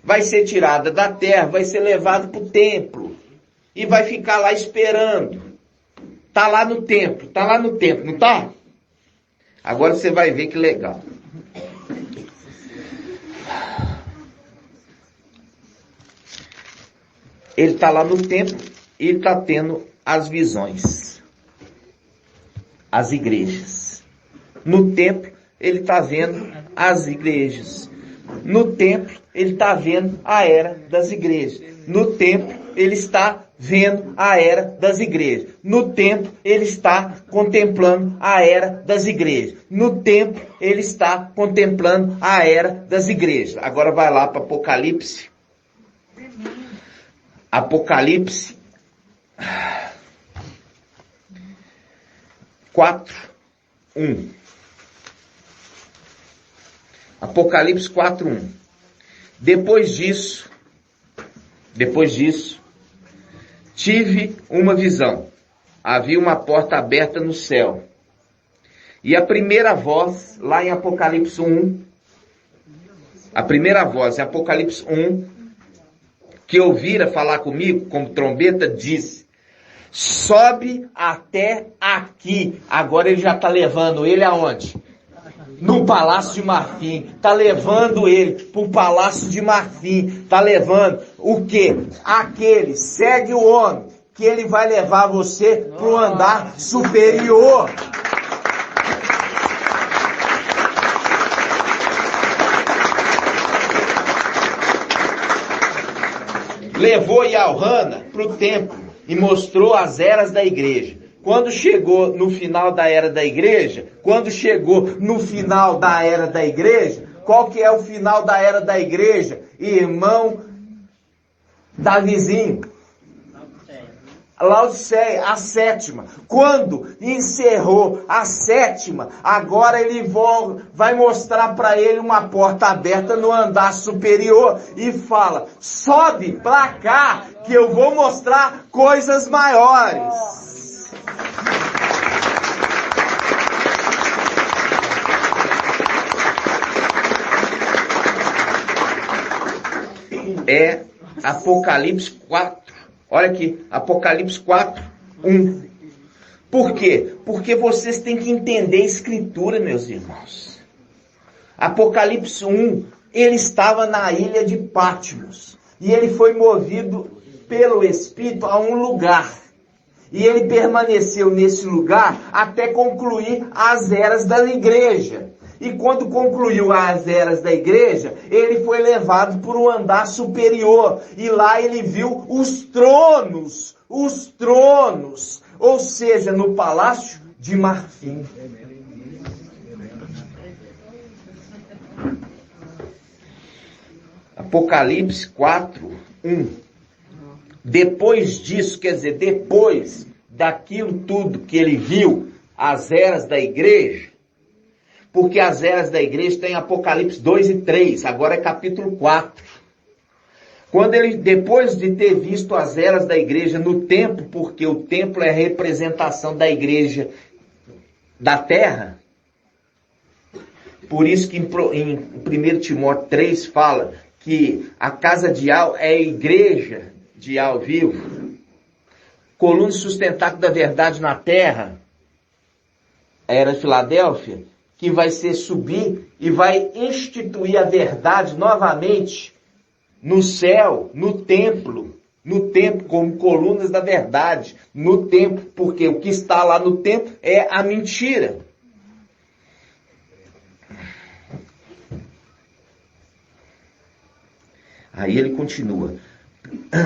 Vai ser tirada da terra, vai ser levado para o templo. E vai ficar lá esperando. Tá lá no templo, não tá? Agora você vai ver que legal. Ele tá lá no templo e ele tá tendo as visões. As igrejas. No templo, ele está vendo as igrejas. No templo, ele está vendo a era das igrejas. No templo, ele está vendo a era das igrejas. No templo, ele está contemplando a era das igrejas. No templo, ele está contemplando a era das igrejas. Agora vai lá para Apocalipse. Apocalipse 4:1. Apocalipse 4:1. Depois disso, tive uma visão. Havia uma porta aberta no céu. E a primeira voz, lá em Apocalipse 1, a primeira voz em Apocalipse 1, que ouvira falar comigo, como trombeta, disse, sobe até aqui. Agora ele já está levando ele aonde? No Palácio de Marfim. Está levando ele para o Palácio de Marfim. Está levando o quê? Aquele, segue o homem, que ele vai levar você para o andar superior. Levou Yalhana para o templo e mostrou as eras da igreja. Quando chegou no final da era da igreja, qual que é o final da era da igreja? Irmão Davizinho. Laodiceia, a sétima. Quando encerrou a sétima, agora ele vai mostrar para ele uma porta aberta no andar superior e fala, sobe para cá que eu vou mostrar coisas maiores. É Apocalipse 4. Olha aqui, Apocalipse 4:1. Por quê? Porque vocês têm que entender a Escritura, meus irmãos. Apocalipse 1, ele estava na ilha de Patmos. E ele foi movido pelo Espírito a um lugar. E ele permaneceu nesse lugar até concluir as eras da igreja. E quando concluiu as eras da igreja, ele foi levado para um andar superior. E lá ele viu os tronos, ou seja, no Palácio de Marfim. Apocalipse 4:1. Depois disso, quer dizer, depois daquilo tudo que ele viu, as eras da igreja, porque as eras da igreja tem Apocalipse 2 e 3, agora é capítulo 4. Quando ele, depois de ter visto as eras da igreja no templo, porque o templo é a representação da igreja da terra, por isso que em 1 Timóteo 3 fala que a casa de Ial é a igreja de Ial vivo, coluna sustentável da verdade na terra, a era de Filadélfia, que vai subir e vai instituir a verdade novamente no céu, no templo, no templo, como colunas da verdade, no templo, porque o que está lá no templo é a mentira. Aí ele continua,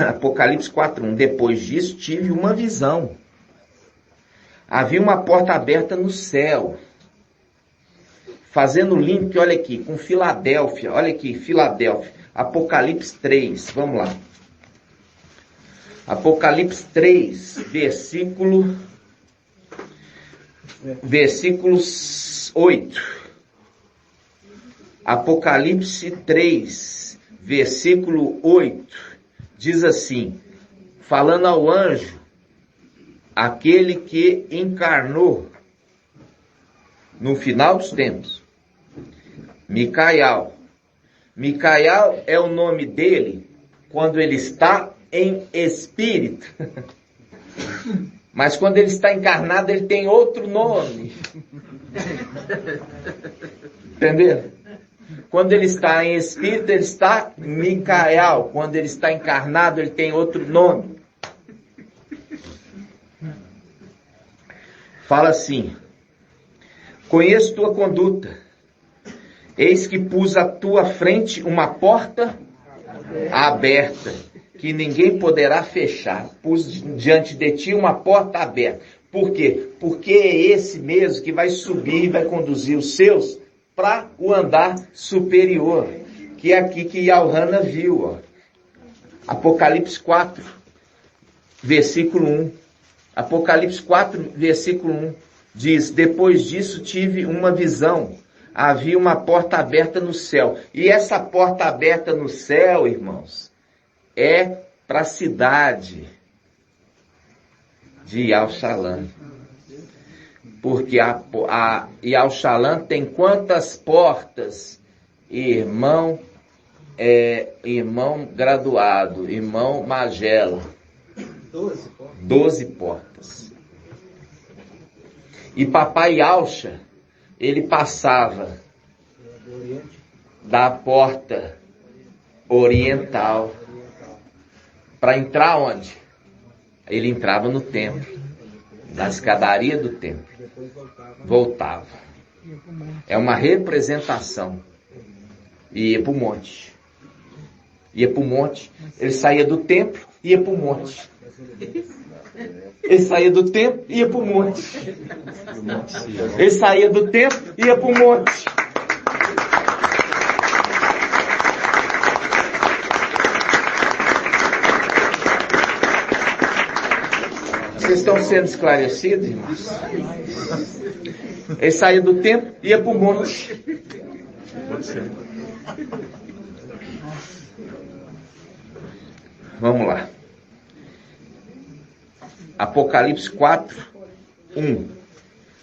Apocalipse 4:1, depois disso tive uma visão. Havia uma porta aberta no céu, fazendo link, olha aqui, com Filadélfia, olha aqui, Filadélfia, Apocalipse 3, vamos lá. Apocalipse 3, versículos 8. Apocalipse 3, versículo 8, diz assim, falando ao anjo, aquele que encarnou no final dos tempos, Micael. Micael é o nome dele quando ele está em espírito. Mas quando ele está encarnado, ele tem outro nome. Entendeu? Quando ele está em espírito, ele está Micael. Quando ele está encarnado, ele tem outro nome. Fala assim, conheço tua conduta. Eis que pus à tua frente uma porta aberta, que ninguém poderá fechar. Pus diante de ti uma porta aberta. Por quê? Porque é esse mesmo que vai subir e vai conduzir os seus para o andar superior. Que é aqui que Yalhana viu. Ó. Apocalipse 4, versículo 1. Apocalipse 4, versículo 1. Diz, depois disso tive uma visão. Havia uma porta aberta no céu. E essa porta aberta no céu, irmãos, é para a cidade de Yal-Shalam. Porque a Yal-Shalam tem quantas portas? Irmão graduado, irmão Magela. 12 portas. E papai Yalcha, ele passava da porta oriental para entrar onde? Ele entrava no templo, na escadaria do templo. Voltava. É uma representação. E ia para o monte. Ia para o monte. Ele saía do templo e ia para o monte. Ele saía do templo e ia para o monte. Ele saía do templo e ia para o monte. Vocês estão sendo esclarecidos, irmãos? Ele saía do templo e ia para o monte. Vamos lá. Apocalipse 4, 1.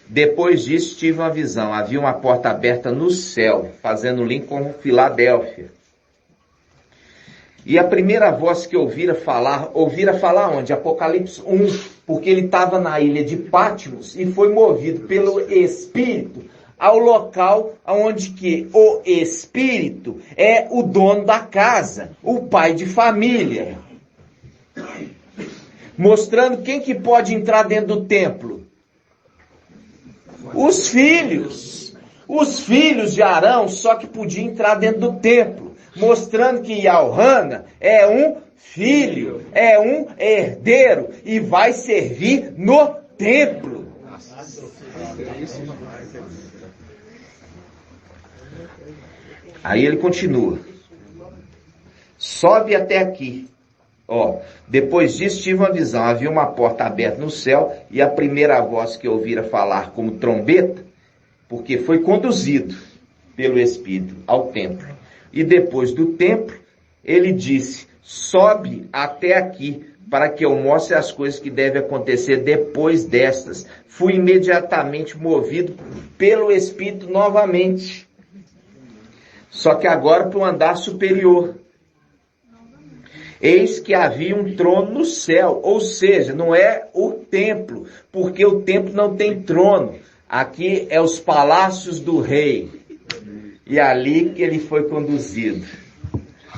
Depois disso tive uma visão. Havia uma porta aberta no céu, fazendo link com Filadélfia. E a primeira voz que ouvira falar onde? Apocalipse 1. Porque ele estava na ilha de Patmos e foi movido pelo Espírito ao local onde que o Espírito é o dono da casa, o pai de família. Mostrando quem que pode entrar dentro do templo. Os filhos. Os filhos de Arão só que podiam entrar dentro do templo. Mostrando que Yalhana é um filho, é um herdeiro e vai servir no templo. Aí ele continua. Sobe até aqui. Ó, depois disso tive uma visão. Havia uma porta aberta no céu e a primeira voz que ouvira falar como trombeta, porque foi conduzido pelo Espírito ao templo. E depois do templo, ele disse, sobe até aqui, para que eu mostre as coisas que devem acontecer depois destas. Fui imediatamente movido pelo Espírito novamente. Só que agora para o andar superior. Eis que havia um trono no céu, ou seja, não é o templo, porque o templo não tem trono. Aqui é os palácios do rei. E ali que ele foi conduzido.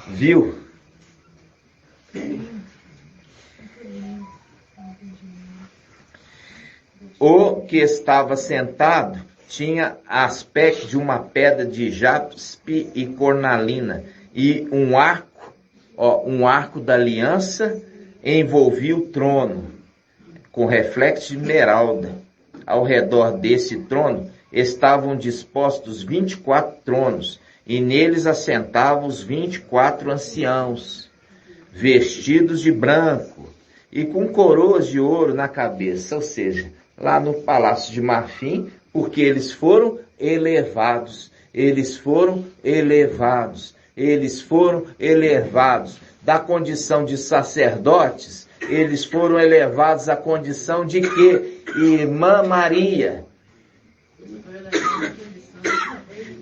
Viu? O que estava sentado tinha aspecto de uma pedra de jaspe e cornalina, e um arco da aliança envolvia o trono, com reflexo de esmeralda. Ao redor desse trono estavam dispostos 24 tronos, e neles assentavam os 24 anciãos, vestidos de branco, e com coroas de ouro na cabeça, ou seja, lá no Palácio de Marfim, porque eles foram elevados, eles foram elevados, eles foram elevados da condição de sacerdotes, eles foram elevados à condição de quê? Irmã Maria.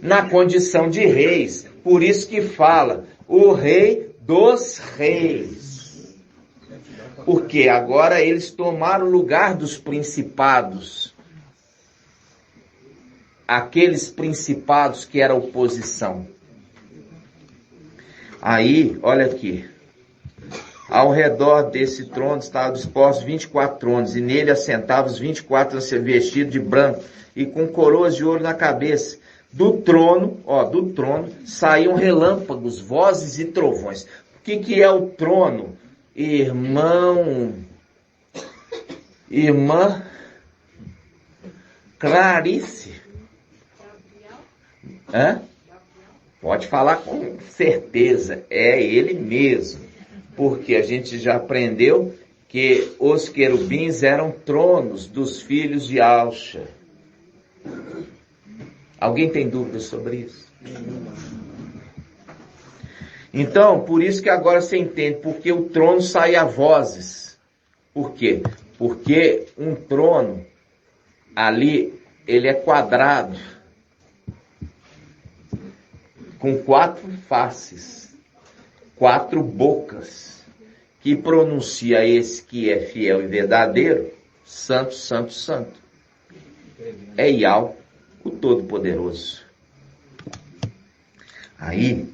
Na condição de reis, por isso que fala, o rei dos reis. Porque agora eles tomaram o lugar dos principados. Aqueles principados que eram oposição. Aí, olha aqui. Ao redor desse trono estavam dispostos 24 tronos, e nele assentavam os 24 vestidos de branco e com coroas de ouro na cabeça. Do trono saíam relâmpagos, vozes e trovões. O que é o trono? Irmã Clarice. Hã? Pode falar com certeza, é ele mesmo. Porque a gente já aprendeu que os querubins eram tronos dos filhos de Alcha. Alguém tem dúvidas sobre isso? Então, por isso que agora você entende porque o trono saía vozes. Por quê? Porque um trono ali, ele é quadrado, com 4 faces, 4 bocas, que pronuncia esse que é fiel e verdadeiro, santo, santo, santo. É Yahweh, o Todo-Poderoso. Aí,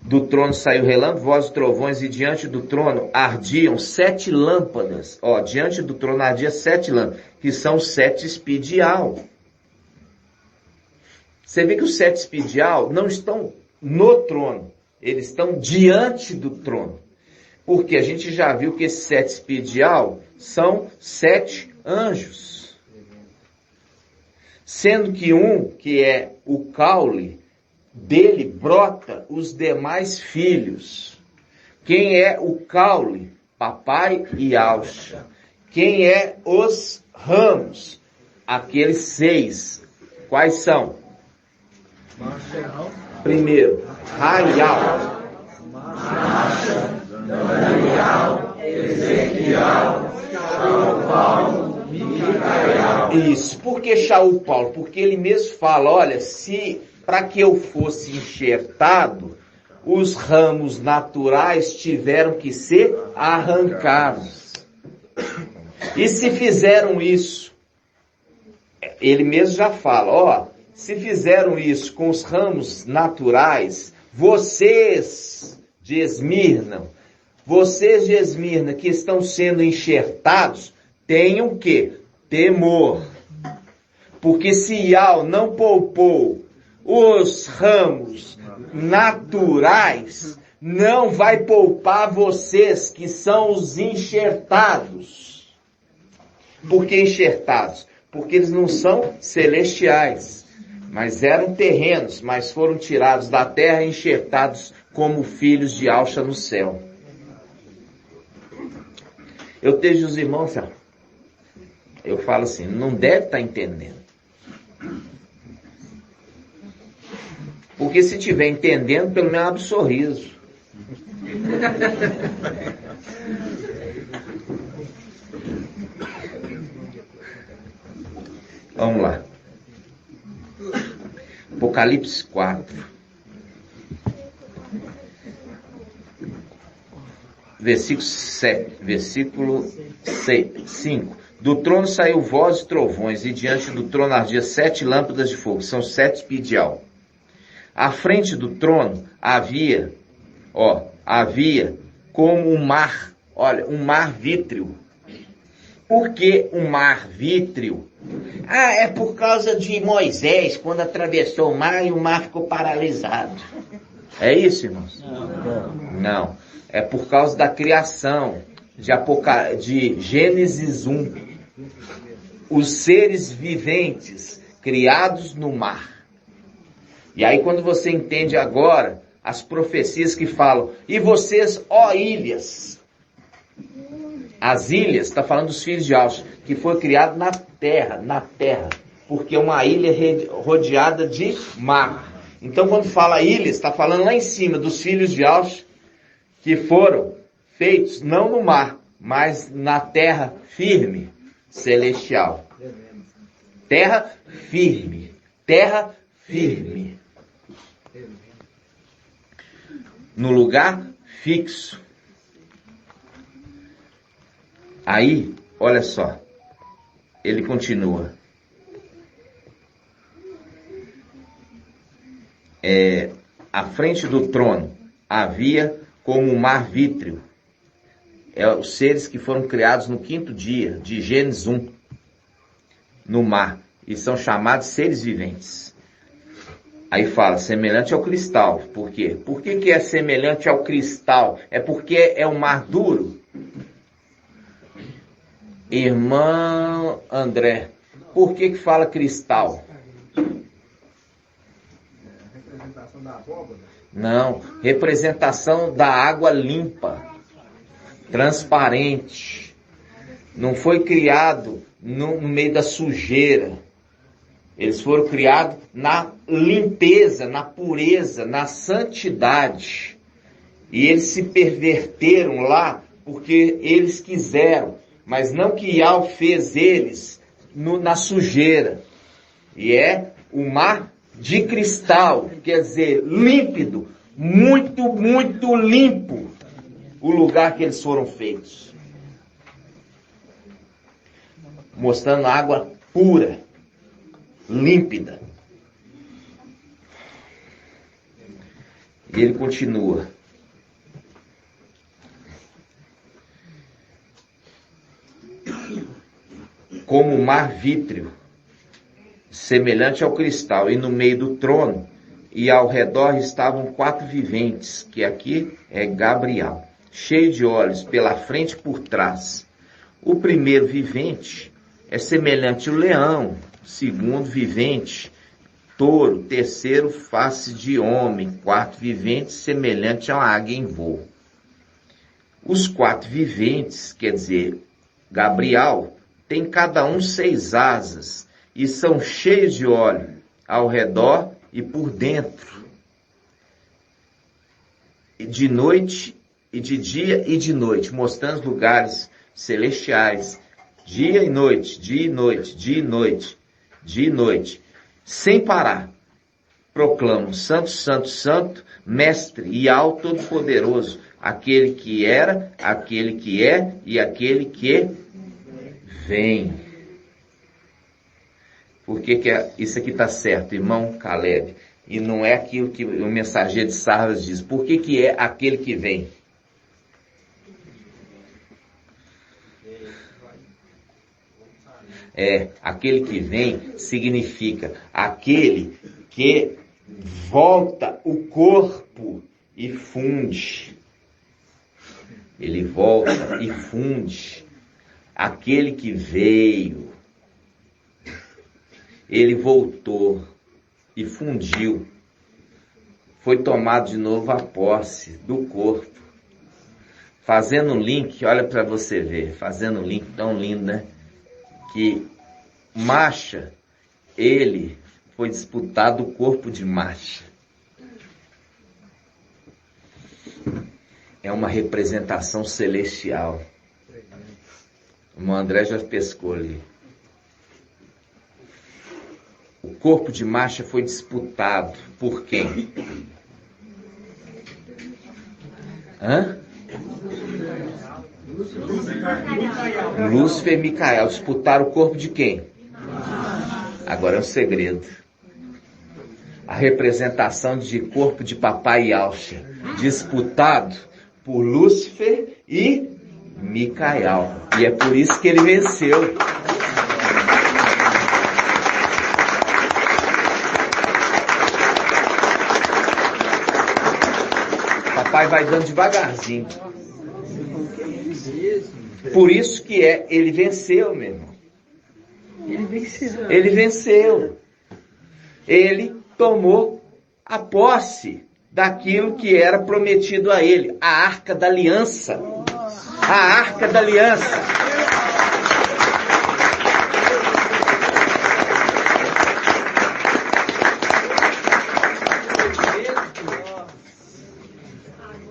do trono saiu relâmpago, vozes, trovões, e diante do trono ardiam 7 lâmpadas. Diante do trono ardiam 7 lâmpadas, que são 7 espedial. Você vê que os 7 espedial não estão no trono, eles estão diante do trono. Porque a gente já viu que esses 7 espedial são 7 anjos. Sendo que um, que é o caule, dele brota os demais filhos. Quem é o caule? Papai e Alcha. Quem é os ramos? Aqueles 6. Quais são? Primeiro, Raial. Daniel, Ezequiel, Shaul Paulo, Micael. Isso. Por que Shaul Paulo? Porque ele mesmo fala, olha, se para que eu fosse enxertado, os ramos naturais tiveram que ser arrancados. E se fizeram isso, ele mesmo já fala, se fizeram isso com os ramos naturais, vocês de Esmirna, que estão sendo enxertados, tenham o quê? Temor. Porque se Yahweh não poupou os ramos naturais, não vai poupar vocês que são os enxertados. Por que enxertados? Porque eles não são celestiais, mas eram terrenos, mas foram tirados da terra e enxertados como filhos de Alcha no céu. Eu vejo os irmãos, eu falo assim, não deve estar entendendo. Porque se estiver entendendo, pelo menos abre um sorriso. Vamos lá. Apocalipse 4. Versículo 5. Do trono saiu vozes e trovões, e diante do trono ardia 7 lâmpadas de fogo, são 7 espedial. À frente do trono havia como um mar, um mar vítreo, Por que o mar vítreo? Ah, é por causa de Moisés, quando atravessou o mar e o mar ficou paralisado. É isso, irmãos? Não. É por causa da criação de Gênesis 1. Os seres viventes criados no mar. E aí quando você entende agora as profecias que falam, e vocês, ó ilhas. As ilhas, está falando dos filhos de Alcha, que foi criado na terra, porque é uma ilha rodeada de mar. Então quando fala ilhas, está falando lá em cima dos filhos de Alcha, que foram feitos não no mar, mas na terra firme, celestial. Terra firme, terra firme. No lugar fixo. Aí, olha só, ele continua. À frente do trono havia como um mar vítreo. Os seres que foram criados no 5º dia de Gênesis 1, no mar, e são chamados seres viventes. Aí fala, semelhante ao cristal. Por quê? Por que é semelhante ao cristal? É porque é um mar duro? Irmão André, por que fala cristal? Representação da abóbora? Não, representação da água limpa, transparente. Não foi criado no meio da sujeira. Eles foram criados na limpeza, na pureza, na santidade. E eles se perverteram lá porque eles quiseram. Mas não que Yahweh fez eles na sujeira. E é o mar de cristal, quer dizer, límpido, muito, muito limpo, o lugar que eles foram feitos. Mostrando água pura, límpida. E ele continua. Como o mar vítreo, semelhante ao cristal, e no meio do trono, e ao redor estavam 4 viventes, que aqui é Gabriel, cheio de olhos pela frente e por trás. O primeiro vivente é semelhante ao leão, o segundo vivente, touro, terceiro, face de homem, 4 viventes, semelhante à águia em voo. Os 4 viventes, quer dizer, Gabriel, tem cada um 6 asas e são cheios de óleo ao redor e por dentro. E de noite, e de dia e de noite, mostrando os lugares celestiais. Dia e noite, dia e noite, dia e noite, dia e noite. Sem parar. Proclamam, Santo, Santo, Santo, Mestre e Alto Todo-Poderoso, aquele que era, aquele que é e aquele que vem. Por que isso aqui está certo, irmão Caleb? E não é aquilo que o mensageiro de Sardas diz. Por que é aquele que vem? Aquele que vem significa aquele que volta o corpo e funde. Ele volta e funde. Aquele que veio, ele voltou e fundiu. Foi tomado de novo a posse do corpo. Fazendo um link, olha para você ver, fazendo um link tão lindo, né? Que Macha, ele foi disputado o corpo de Macha. É uma representação celestial. O André já pescou ali. O corpo de Macha foi disputado por quem? Lúcifer e Micael disputaram o corpo de quem? Agora é um segredo. A representação de corpo de papai Yahshua, disputado por Lúcifer e Micael. E é por isso que ele venceu. Papai vai dando devagarzinho. Por isso que ele venceu, meu irmão. Ele venceu. Ele venceu. Ele tomou a posse daquilo que era prometido a ele, a Arca da Aliança. A Arca da Aliança.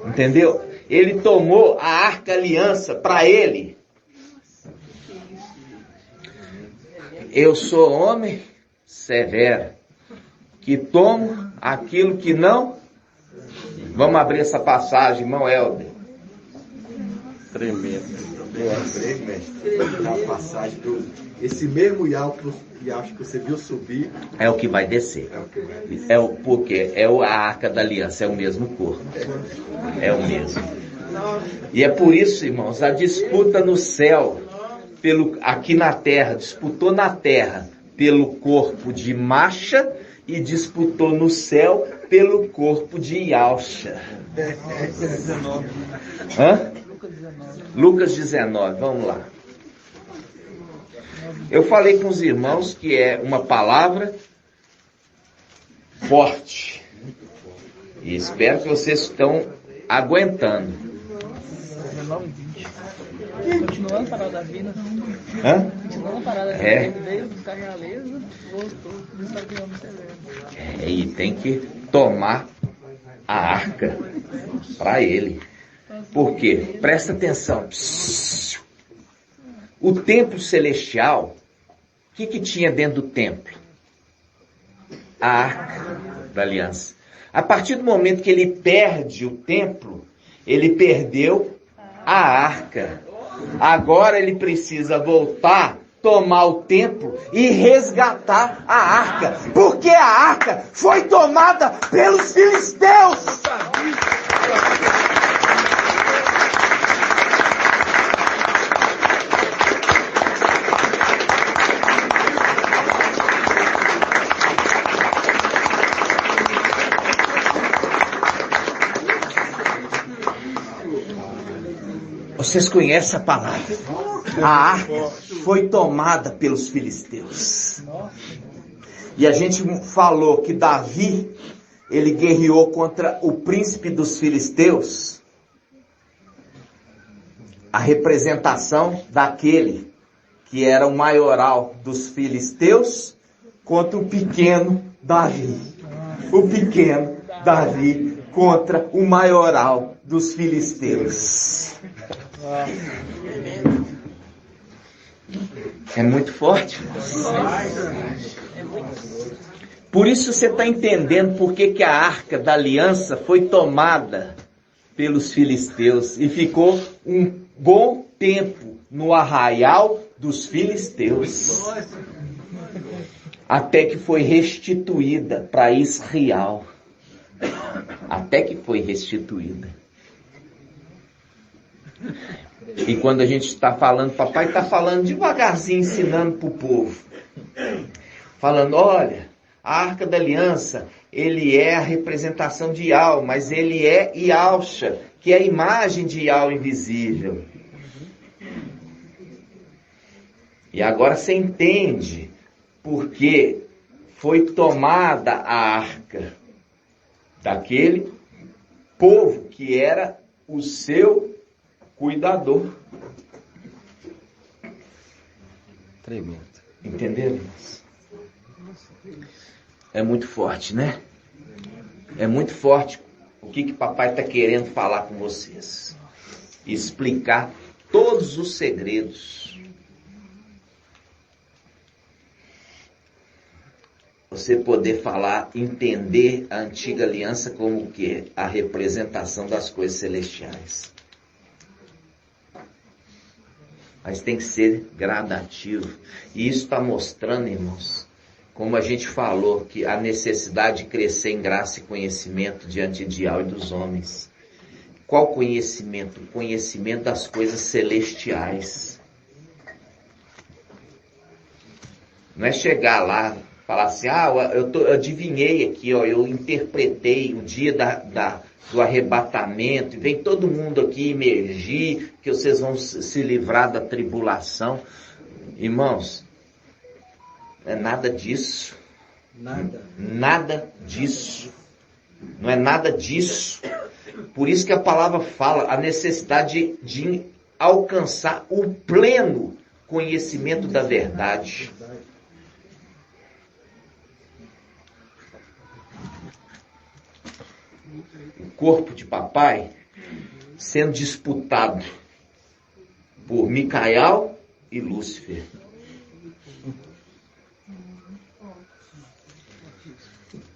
Entendeu? Ele tomou a Arca Aliança para ele. Eu sou homem severo, que tomo aquilo que não... Vamos abrir essa passagem, irmão Helder. Tremendo. Eu lembrei, mestre, da passagem do... Esse mesmo Yaucho que você viu subir... É o que vai descer. Porque a Arca da Aliança, é o mesmo corpo. É o mesmo. E é por isso, irmãos, a disputa no céu, aqui na terra, disputou na terra pelo corpo de Macha e disputou no céu pelo corpo de Yalcha. Hã? Lucas 19, vamos lá. Eu falei com os irmãos que é uma palavra forte. E espero que vocês estão aguentando. 19 e 20. Continuando a parada da vida. Hã? Continuando a parada da vida. É. Ele veio buscar realeza, voltou, está criando severo. E tem que tomar a arca para ele. Por quê? Presta atenção. O templo celestial, o que tinha dentro do templo? A Arca da Aliança. A partir do momento que ele perde o templo, ele perdeu a arca. Agora ele precisa voltar, tomar o templo e resgatar a arca. Porque a arca foi tomada pelos filisteus. Vocês conhecem a palavra. A arca foi tomada pelos filisteus. E a gente falou que Davi, ele guerreou contra o príncipe dos filisteus. A representação daquele que era o maioral dos filisteus contra o pequeno Davi. O pequeno Davi contra o maioral dos filisteus. É muito forte. Por isso você está entendendo por que a Arca da Aliança foi tomada pelos filisteus e ficou um bom tempo no arraial dos filisteus, até que foi restituída para Israel. Até que foi restituída. E quando a gente está falando, papai está falando devagarzinho, ensinando para o povo. Falando, olha, a Arca da Aliança, ele é a representação de Ial, mas ele é Yalcha, que é a imagem de Ial invisível. E agora você entende porque foi tomada a arca daquele povo que era o seu cuidador. Tremendo. Entenderam, irmãos? É muito forte, né? É muito forte o que papai está querendo falar com vocês. Explicar todos os segredos. Você poder falar, entender a antiga aliança como o quê? A representação das coisas celestiais. Mas tem que ser gradativo. E isso está mostrando, irmãos, como a gente falou, que a necessidade de crescer em graça e conhecimento diante de Ial e dos homens. Qual conhecimento? O conhecimento das coisas celestiais. Não é chegar lá, falar assim, eu adivinhei aqui, ó, eu interpretei o dia do arrebatamento, e vem todo mundo aqui emergir, que vocês vão se livrar da tribulação. Irmãos, não é nada disso. Nada disso. Não é nada disso. Por isso que a palavra fala a necessidade de alcançar o pleno conhecimento da verdade. O corpo de papai sendo disputado por Micael e Lúcifer.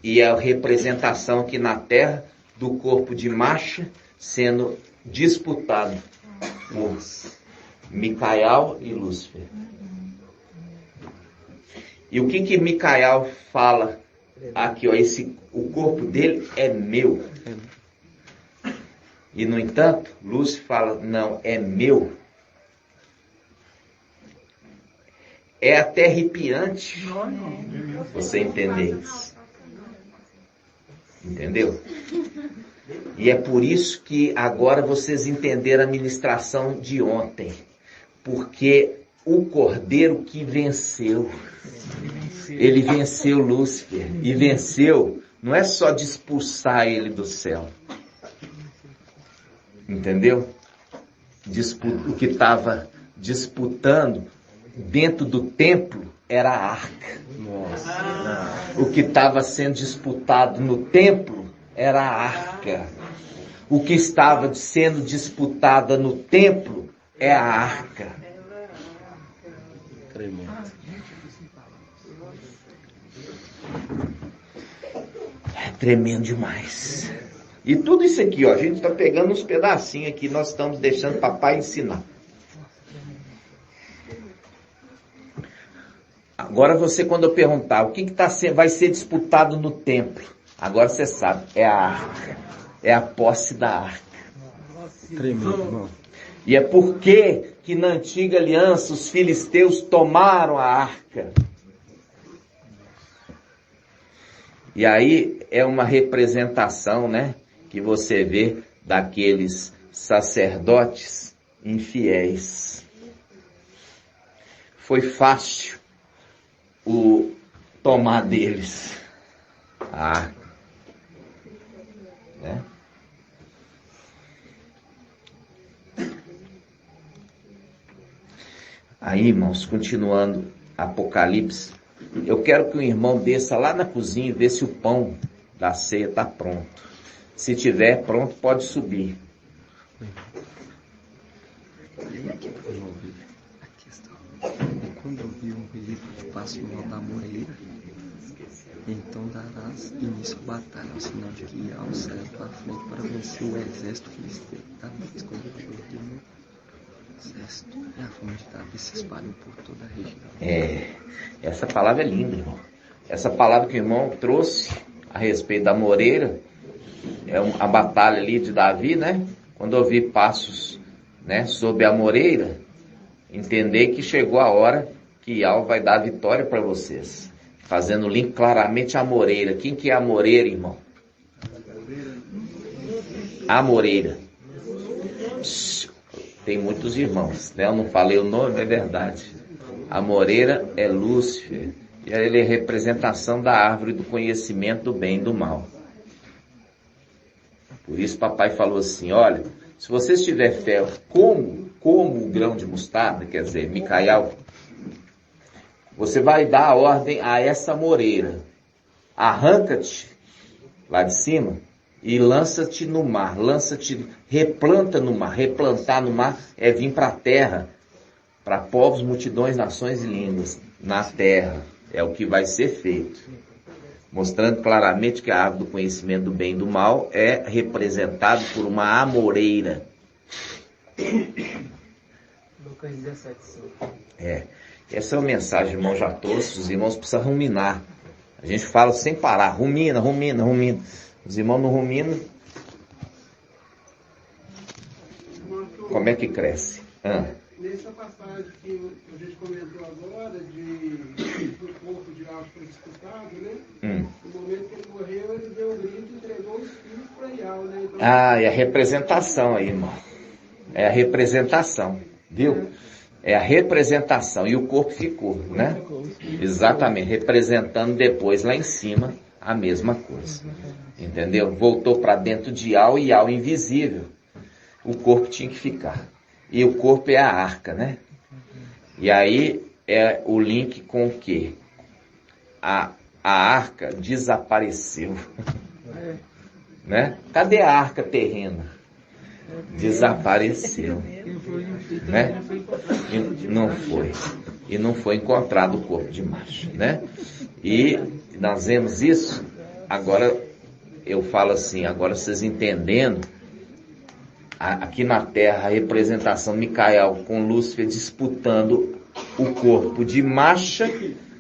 E a representação aqui na terra do corpo de Macha sendo disputado por Micael e Lúcifer. E o que Micael fala aqui, ó, o corpo dele é meu. E no entanto, Lúcifer fala, não, é meu. É até arrepiante você entender isso. Entendeu? E é por isso que agora vocês entenderam a ministração de ontem. Porque o Cordeiro que venceu, ele venceu Lúcifer. E venceu, não é só de expulsar ele do céu. Entendeu? O que estava disputando dentro do templo era a arca. Nossa. O que estava sendo disputado no templo era a arca. O que estava sendo disputada no templo é a arca. Tremendo. É tremendo demais. E tudo isso aqui, ó, a gente está pegando uns pedacinhos aqui, nós estamos deixando papai ensinar. Agora você, quando eu perguntar o que vai ser disputado no templo, agora você sabe, é a arca, é a posse da arca. Tremendo, irmão. E é porque que na antiga aliança os filisteus tomaram a arca. E aí é uma representação, né, que você vê daqueles sacerdotes infiéis. Foi fácil o tomar deles a arca, né? Aí, irmãos, continuando Apocalipse, eu quero que o irmão desça lá na cozinha e vê se o pão da ceia está pronto. Se tiver pronto, pode subir. Quando eu vi um veículo que passa no alto da moreira, então darás início à batalha, ao sinal de que ao sair para frente para vencer o exército filisteu. Da vez quando eu perdi o exército, e a fome de Davi se espalhou por toda a região. Essa palavra é linda, irmão. Essa palavra que o irmão trouxe a respeito da moreira, é a batalha ali de Davi, né? Quando eu vi passos, né, sobre a moreira, entender que chegou a hora que Yahweh vai dar a vitória para vocês. Fazendo link claramente a moreira. Quem que é a moreira, irmão? A moreira. Tem muitos irmãos, né? Eu não falei o nome, é verdade. A moreira é Lúcifer. E ele é representação da árvore do conhecimento do bem e do mal. Por isso papai falou assim, olha, se você tiver fé como o grão de mostarda, quer dizer, Micael, você vai dar a ordem a essa moreira. Arranca-te lá de cima e lança-te no mar. Replanta no mar. Replantar no mar é vir para a terra, para povos, multidões, nações e línguas. Na terra é o que vai ser feito. Mostrando claramente que a árvore do conhecimento do bem e do mal é representada por uma amoreira. Lucas 17:5. Essa é uma mensagem, irmão, já trouxe. Os irmãos precisam ruminar. A gente fala sem parar. Rumina. Os irmãos não ruminam. Como é que cresce? Nessa passagem que a gente comentou agora, do corpo de Auschwitz foi disputado, né? No momento que ele morreu, ele deu um grito e entregou o espírito para Ial, né? Então, é a representação aí, irmão. É a representação, viu? É a representação. E o corpo ficou, né? Exatamente, representando depois lá em cima a mesma coisa. Entendeu? Voltou para dentro de Ial e Ial invisível. O corpo tinha que ficar. E o corpo é a arca, né? E aí é o link com o quê? A arca desapareceu. Né? Cadê a arca terrena? Desapareceu. Né? E não foi. E não foi encontrado o corpo de macho, né? E nós vemos isso. Agora eu falo assim, agora vocês entendendo, aqui na Terra a representação Micael com Lúcifer disputando o corpo de Macha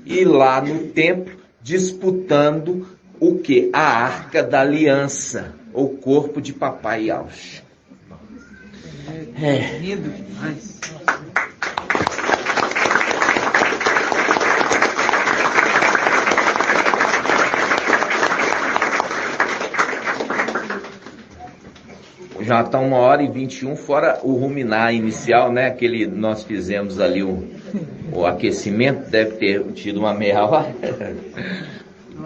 e lá no templo disputando o que? A Arca da Aliança, o corpo de Papai Yaush. Lindo demais. Já está 1h21, fora o ruminar inicial, né? Aquele nós fizemos ali o aquecimento, deve ter tido uma meia hora.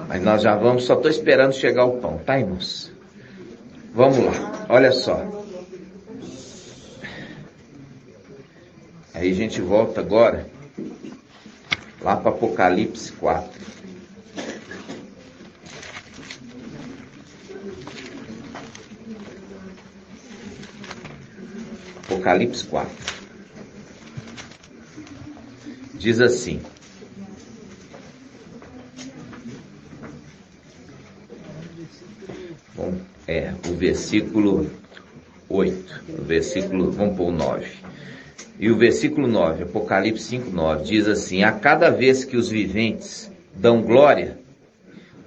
Mas nós já vamos, só estou esperando chegar o pão, tá, irmãos? Vamos lá, olha só. Aí a gente volta agora lá para Apocalipse 4. Apocalipse 4. Diz assim: o versículo 8, vamos pôr o 9. E o versículo 9, Apocalipse 5, 9, diz assim: a cada vez que os viventes dão glória,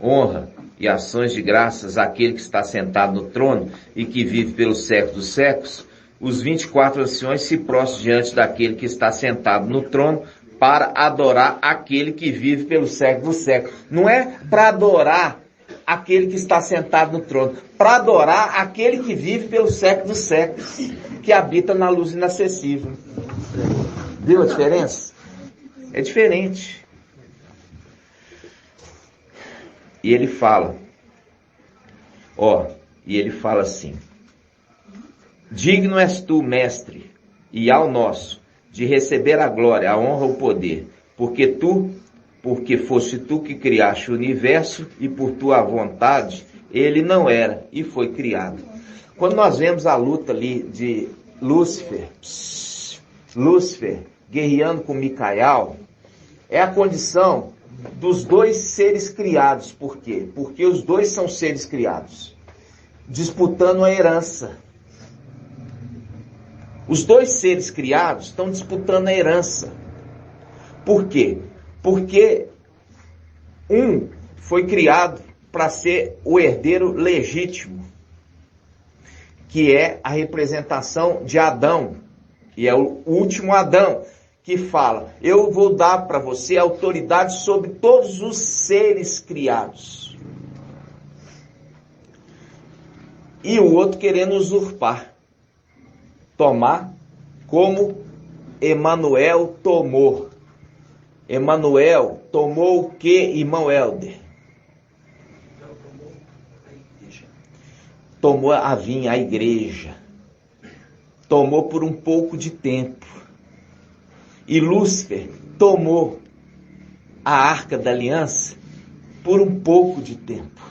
honra e ações de graças àquele que está sentado no trono e que vive pelos séculos dos séculos, os 24 anciões se prostram diante daquele que está sentado no trono para adorar aquele que vive pelos séculos dos séculos. Não é para adorar aquele que está sentado no trono, para adorar aquele que vive pelos séculos dos séculos, que habita na luz inacessível. Viu a diferença? É diferente. E ele fala, assim: digno és tu, mestre, e ao nosso, de receber a glória, a honra, o poder, porque foste tu que criaste o universo e por tua vontade ele não era e foi criado. Quando nós vemos a luta ali de Lúcifer guerreando com Micael, é a condição dos dois seres criados. Por quê? Porque os dois são seres criados, disputando a herança. Os dois seres criados estão disputando a herança. Por quê? Porque um foi criado para ser o herdeiro legítimo, que é a representação de Adão, e é o último Adão, que fala: eu vou dar para você autoridade sobre todos os seres criados. E o outro querendo usurpar, tomar como Emanuel tomou. Emanuel tomou o que, irmão Helder? Tomou a vinha, a igreja. Tomou por um pouco de tempo. E Lúcifer tomou a Arca da Aliança por um pouco de tempo.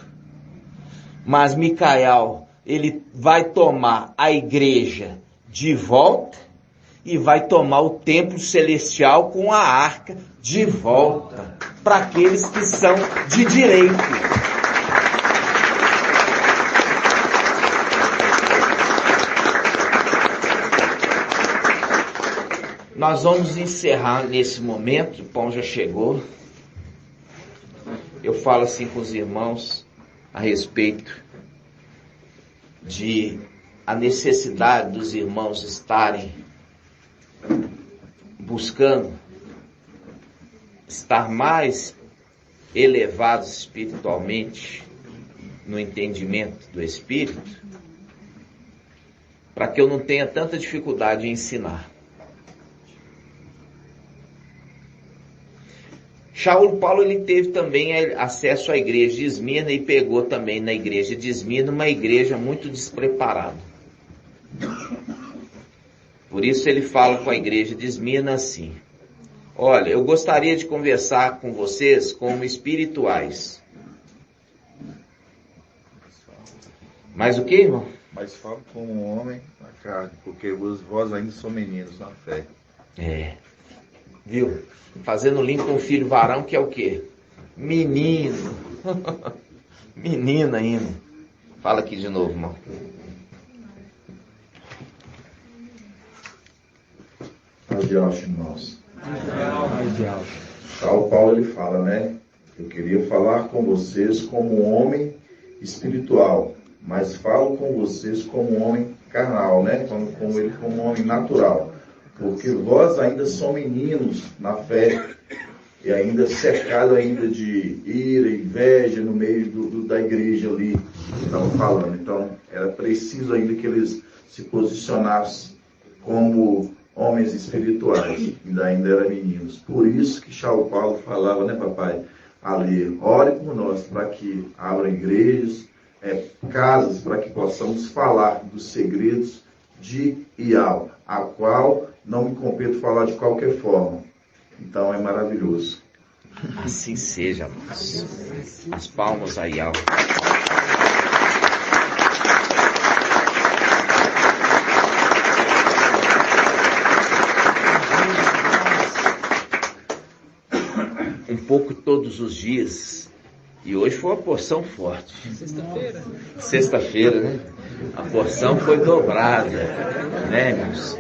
Mas Micael, ele vai tomar a igreja de volta e vai tomar o templo celestial com a arca de volta para aqueles que são de direito. Nós vamos encerrar nesse momento, o pão já chegou. Eu falo assim com os irmãos a respeito de a necessidade dos irmãos estarem buscando estar mais elevados espiritualmente no entendimento do Espírito, para que eu não tenha tanta dificuldade em ensinar. Paulo ele teve também acesso à igreja de Esmirna e pegou também na igreja de Esmirna uma igreja muito despreparada. Por isso ele fala com a igreja de Esmirna assim: olha, eu gostaria de conversar com vocês como espirituais. Mas o que, irmão? Mas falo como um homem na carne, porque vós ainda são meninos na fé. Viu? Fazendo link com o filho varão, que é o quê? Menino. Menina ainda. Fala aqui de novo, irmão. Adiante, irmãos. O Paulo ele fala, né? Eu queria falar com vocês como um homem espiritual, mas falo com vocês como um homem carnal, né? Como um homem natural. Porque vós ainda são meninos na fé e ainda cercado ainda de ira, inveja no meio da igreja ali que estavam falando. Então, era preciso ainda que eles se posicionassem como homens espirituais, ainda eram meninos. Por isso que Paulo falava, né, papai? Ali, ore por nós para que abram igrejas, casas, para que possamos falar dos segredos de Ial, a qual não me compete falar de qualquer forma. Então é maravilhoso. Assim seja, irmãos. As palmas a Ial. Um pouco todos os dias. E hoje foi uma porção forte. Sexta-feira, né? A porção foi dobrada, né, irmãos?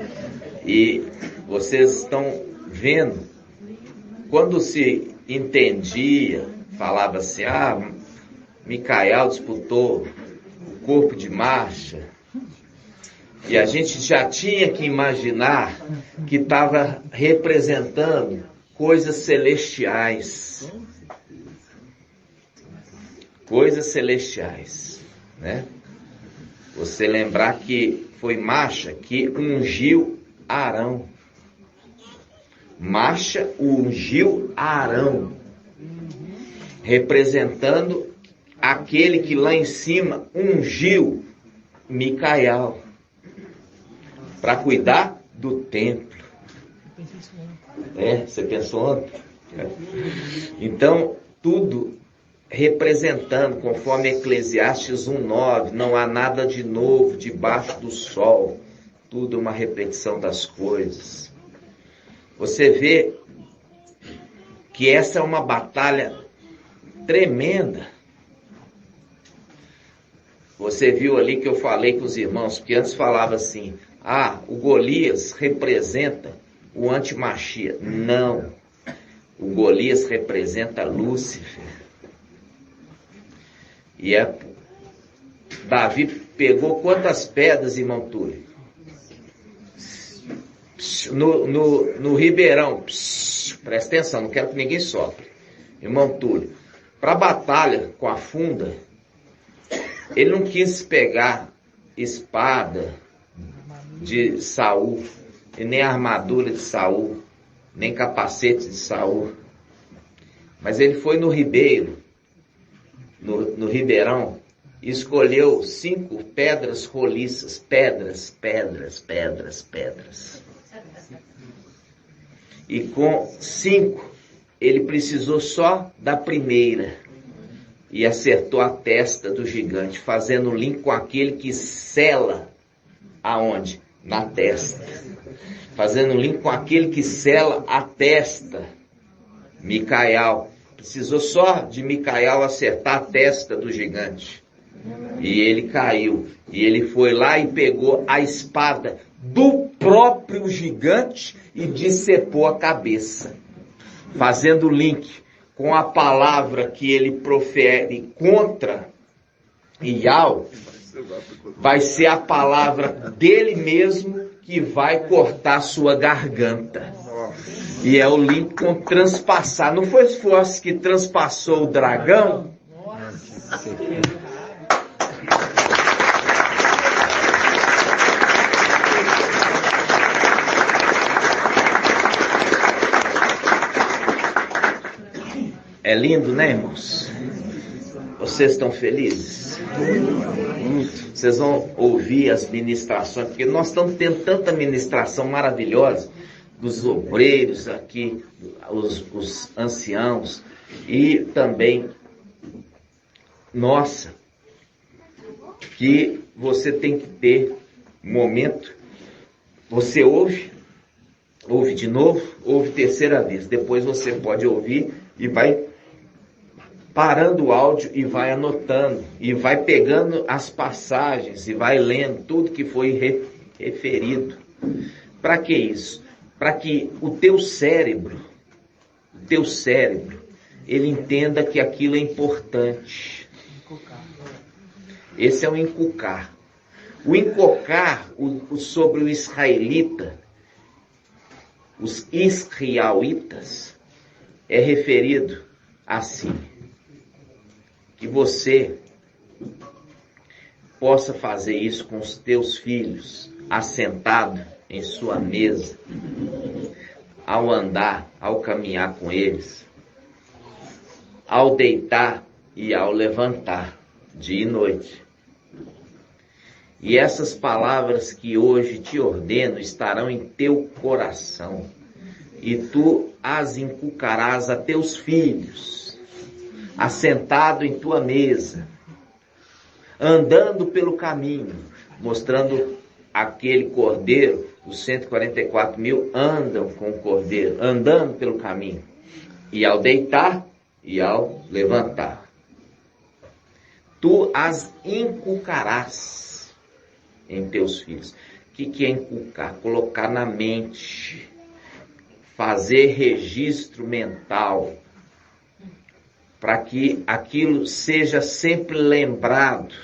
E vocês estão vendo, quando se entendia, falava assim, Micael disputou o corpo de marcha, e a gente já tinha que imaginar que estava representando coisas celestiais. Coisas celestiais, né? Você lembrar que foi Marcha que ungiu Arão. Marcha ungiu Arão, representando aquele que lá em cima ungiu Micael para cuidar do templo. Você pensou ontem? Então, tudo representando, conforme Eclesiastes 1:9, não há nada de novo debaixo do sol, tudo é uma repetição das coisas. Você vê que essa é uma batalha tremenda. Você viu ali que eu falei com os irmãos, porque antes falava assim, o Golias representa o antimachia. Não, o Golias representa Lúcifer. E Davi pegou quantas pedras, irmão Túlio? No Ribeirão. Presta atenção, não quero que ninguém sofra. Irmão Túlio, para a batalha com a funda, ele não quis pegar espada de Saul, e nem armadura de Saul, nem capacete de Saul. Mas ele foi no ribeiro, no Ribeirão, e escolheu 5 pedras roliças, pedras. E com 5, ele precisou só da primeira, e acertou a testa do gigante, fazendo link com aquele que sela aonde? Na testa. Fazendo link com aquele que sela a testa, Micael. Precisou só de Micael acertar a testa do gigante. E ele caiu. E ele foi lá e pegou a espada do próprio gigante e decepou a cabeça. Fazendo link com a palavra que ele profere contra Ial, vai ser a palavra dele mesmo que vai cortar sua garganta. E é o link com transpassar. Não foi Esforço que transpassou o dragão? É lindo, né, irmãos? Vocês estão felizes? Vocês vão ouvir as ministrações, porque nós estamos tendo tanta ministração maravilhosa dos obreiros aqui, os anciãos, e também nossa, que você tem que ter momento, você ouve de novo, ouve terceira vez, depois você pode ouvir e vai parando o áudio e vai anotando, e vai pegando as passagens, e vai lendo tudo que foi referido. Para que isso? Para que o teu cérebro, ele entenda que aquilo é importante. Esse é o encucar. O encocar sobre o israelita, os israelitas, é referido assim: que você possa fazer isso com os teus filhos, assentado em sua mesa, ao andar, ao caminhar com eles, ao deitar e ao levantar, dia e noite. E essas palavras que hoje te ordeno estarão em teu coração, e tu as inculcarás a teus filhos, assentado em tua mesa, andando pelo caminho, mostrando aquele cordeiro. Os 144.000 andam com o cordeiro, andando pelo caminho, e ao deitar e ao levantar. Tu as inculcarás em teus filhos. O que é inculcar? Colocar na mente, fazer registro mental, para que aquilo seja sempre lembrado.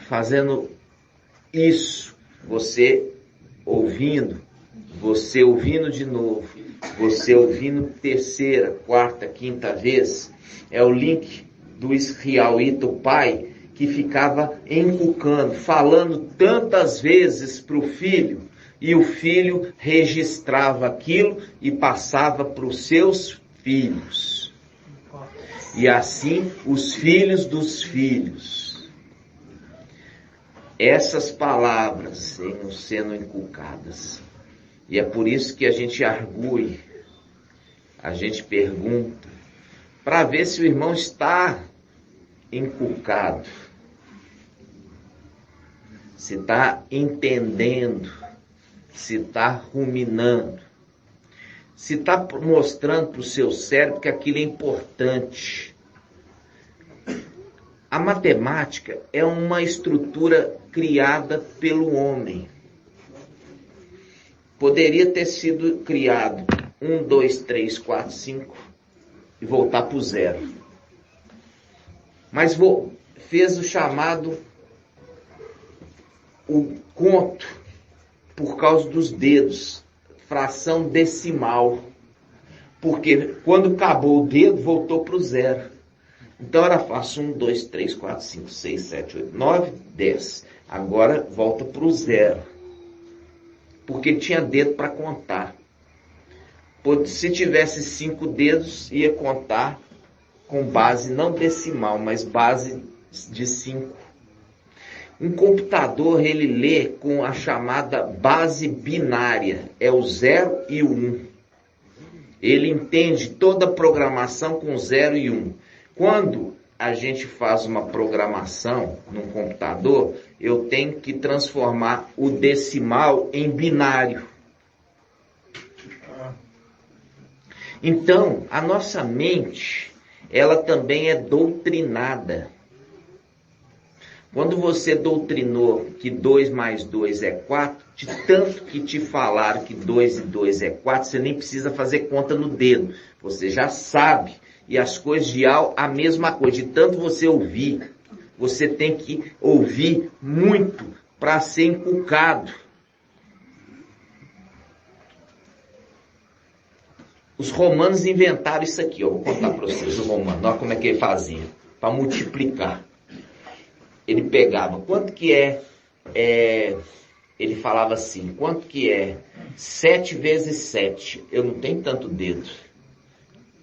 Fazendo isso, você ouvindo de novo, você ouvindo terceira, quarta, quinta vez, é o link do israelita, o pai, que ficava encucando, falando tantas vezes para o filho, e o filho registrava aquilo e passava para os seus filhos. E assim, os filhos dos filhos. Essas palavras iam sendo inculcadas. E é por isso que a gente argue, a gente pergunta, para ver se o irmão está inculcado, se está entendendo, se está ruminando, se está mostrando para o seu cérebro que aquilo é importante. A matemática é uma estrutura criada pelo homem. Poderia ter sido criado 1, 2, 3, 4, 5 e voltar para o zero. Mas fez o chamado, o conto, por causa dos dedos, fração decimal. Porque quando acabou o dedo, voltou para o zero. Então era fácil: 1, 2, 3, 4, 5, 6, 7, 8, 9, 10. Agora volta para o zero. Porque tinha dedo para contar. Se tivesse 5 dedos, ia contar com base não decimal, mas base de 5. Um computador, ele lê com a chamada base binária. É o 0 e o 1. Ele entende toda a programação com 0 e 1. Quando a gente faz uma programação num computador, eu tenho que transformar o decimal em binário. Então, a nossa mente, ela também é doutrinada. Quando você doutrinou que 2 mais 2 é 4, de tanto que te falaram que 2 e 2 é 4, você nem precisa fazer conta no dedo. Você já sabe E as coisas de Al, a mesma coisa. De tanto você ouvir, você tem que ouvir muito para ser inculcado. Os romanos inventaram isso aqui, ó. Vou contar para vocês, os romanos. Olha como é que ele fazia. Para multiplicar. Ele pegava, quanto que ele falava assim, quanto que é 7 vezes 7? Eu não tenho tanto dedo.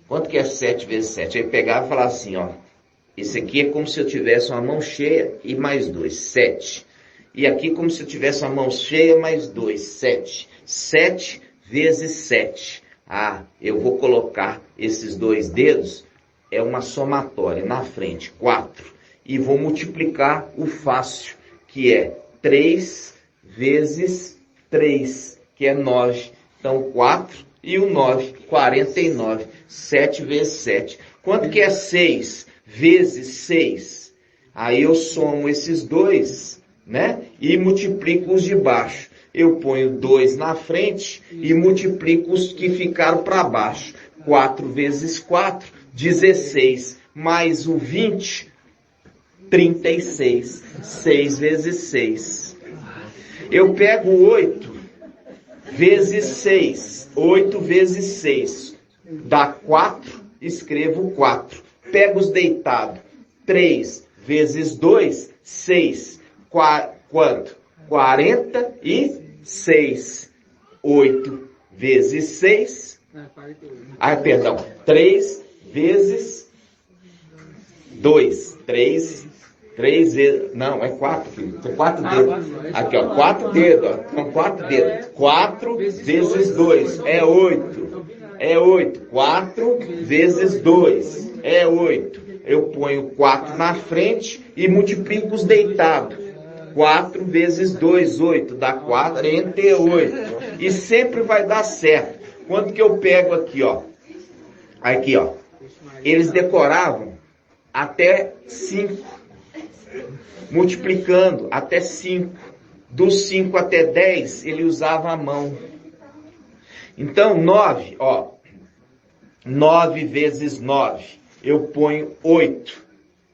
Quanto que é 7 vezes 7? Aí pegava e falava assim, ó. Esse aqui é como se eu tivesse uma mão cheia e mais 2, 7. E aqui como se eu tivesse uma mão cheia mais 2, 7. 7 vezes 7. Ah, eu vou colocar esses 2 dedos, é uma somatória na frente, 4. E vou multiplicar o fácil, que é 3 vezes 3, que é 9. Então 4 e o 9, 49. 7 vezes 7. Quanto que é 6 vezes 6? Aí eu somo esses 2, né? E multiplico os de baixo. Eu ponho 2 na frente e multiplico os que ficaram para baixo. 4 vezes 4, 16. Mais o 20, 36. 6 vezes 6. Eu pego 8 vezes 6. 8 vezes 6. Dá 4, escrevo 4. Pego os deitados. 3 vezes 2, 6. Quanto? 46. 8 vezes 6. Perdão. 3 vezes 2. 3 vezes... Não, é 4, filho. Tem 4 dedos. Aqui, ó. 4 dedos, ó. São 4 dedos. 4 vezes 2 é 8. É 8. 4 vezes 2 é 8. Eu ponho 4 na frente e multiplico os deitados. 4 vezes 2, 8, dá 48. E sempre vai dar certo. Quanto que eu pego aqui, ó? Aqui, ó. Eles decoravam até 5. Multiplicando até 5. Dos 5 até 10, ele usava a mão. Então, 9, ó. 9 vezes 9. Eu ponho 8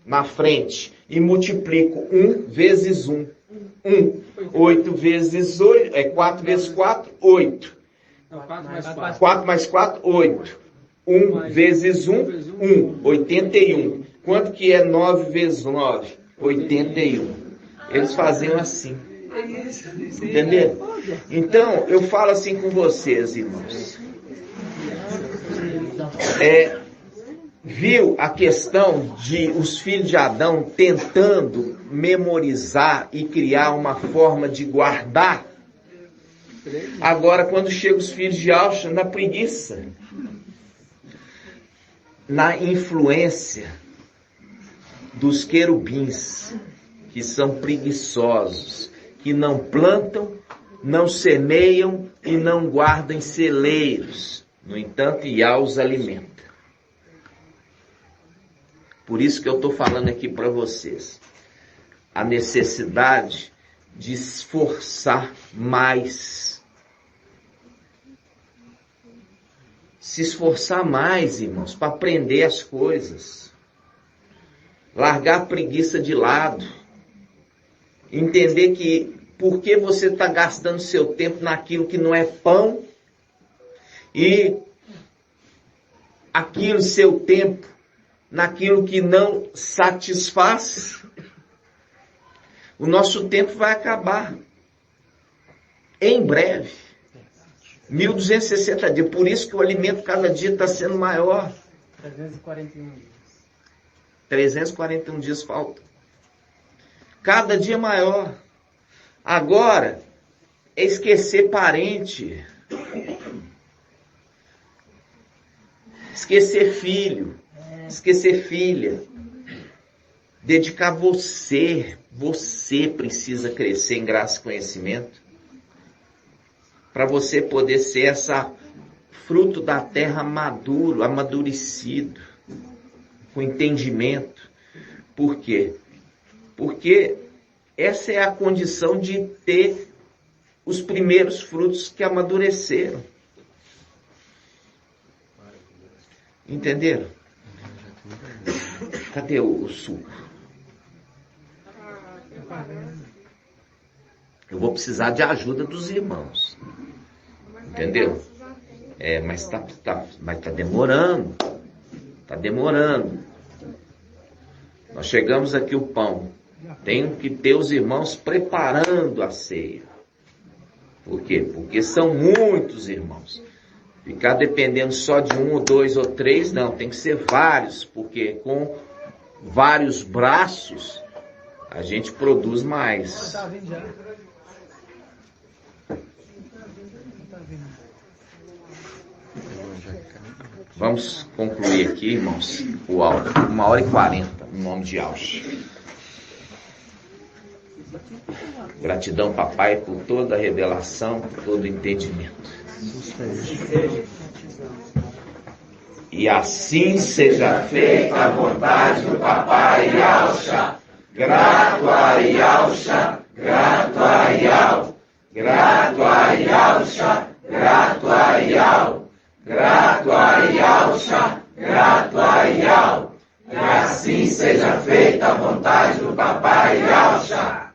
na frente. E multiplico 1 vezes 1. 1. 8 vezes 8. 4 vezes 4, 8. 4 mais 4, 8. 1 vezes 1, 1. 81. Quanto que é 9 vezes 9? 81. Eles faziam assim. Entenderam? Então, eu falo assim com vocês, irmãos. Viu a questão de os filhos de Adão tentando memorizar e criar uma forma de guardar? Agora, quando chegam os filhos de Alcha, na preguiça, na influência dos querubins, que são preguiçosos, que não plantam, não semeiam e não guardam em celeiros. No entanto, Iá os alimenta. Por isso que eu estou falando aqui para vocês. A necessidade de esforçar mais. Se esforçar mais, irmãos, para aprender as coisas. Largar a preguiça de lado. Entender que por que você está gastando seu tempo naquilo que não é pão e aquilo seu tempo naquilo que não satisfaz, o nosso tempo vai acabar. Em breve. 1260 dias. Por isso que o alimento cada dia está sendo maior. 341 dias. 341 dias faltam. Cada dia maior. Agora, é esquecer parente. Esquecer filho. Esquecer filha. Dedicar você. Você precisa crescer em graça e conhecimento. Para você poder ser essa fruto da terra maduro, amadurecido. Com entendimento. Por quê? Porque essa é a condição de ter os primeiros frutos que amadureceram. Entenderam? Cadê o suco? Eu vou precisar de ajuda dos irmãos. Entendeu? Mas tá demorando. Tá demorando. Nós chegamos aqui o pão. Tenho que ter os irmãos preparando a ceia. Por quê? Porque são muitos irmãos. Ficar dependendo só de 1 ou 2 ou 3, não. Tem que ser vários, porque com vários braços a gente produz mais. Vamos concluir aqui, irmãos, o áudio. 1h40, em nome de Ausch. Gratidão, papai, por toda a revelação, por todo o entendimento. E assim seja feita a vontade do papai Yahshua. Grato a Yahshua, grato a Yahshua, grato a Yahshua, grato a Yahshua, grato a Yahshua, grato a Yahshua. E assim seja feita a vontade do papai Yahshua.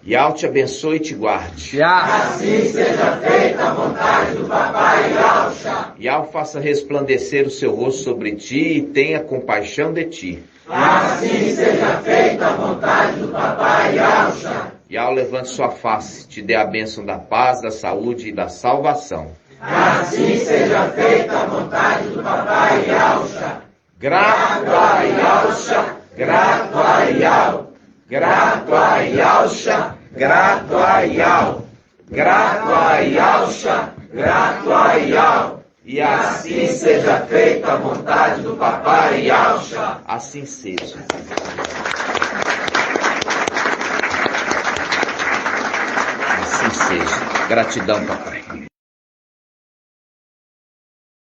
Yahweh te abençoe e te guarde. Assim seja feita a vontade do papai Yahshua. Yahweh faça resplandecer o seu rosto sobre ti e tenha compaixão de ti. Assim seja feita a vontade do papai Yahshua. Yahweh levante sua face, te dê a bênção da paz, da saúde e da salvação. Assim seja feita a vontade do papai Yahshua. Grato a Yahshua, grato a Yahweh, grato a Yahshua, grato a Yahweh, grato a Yahshua, grato a Yahweh. E assim seja feita a vontade do papai Yahshua. Assim seja. Assim seja. Gratidão, papai.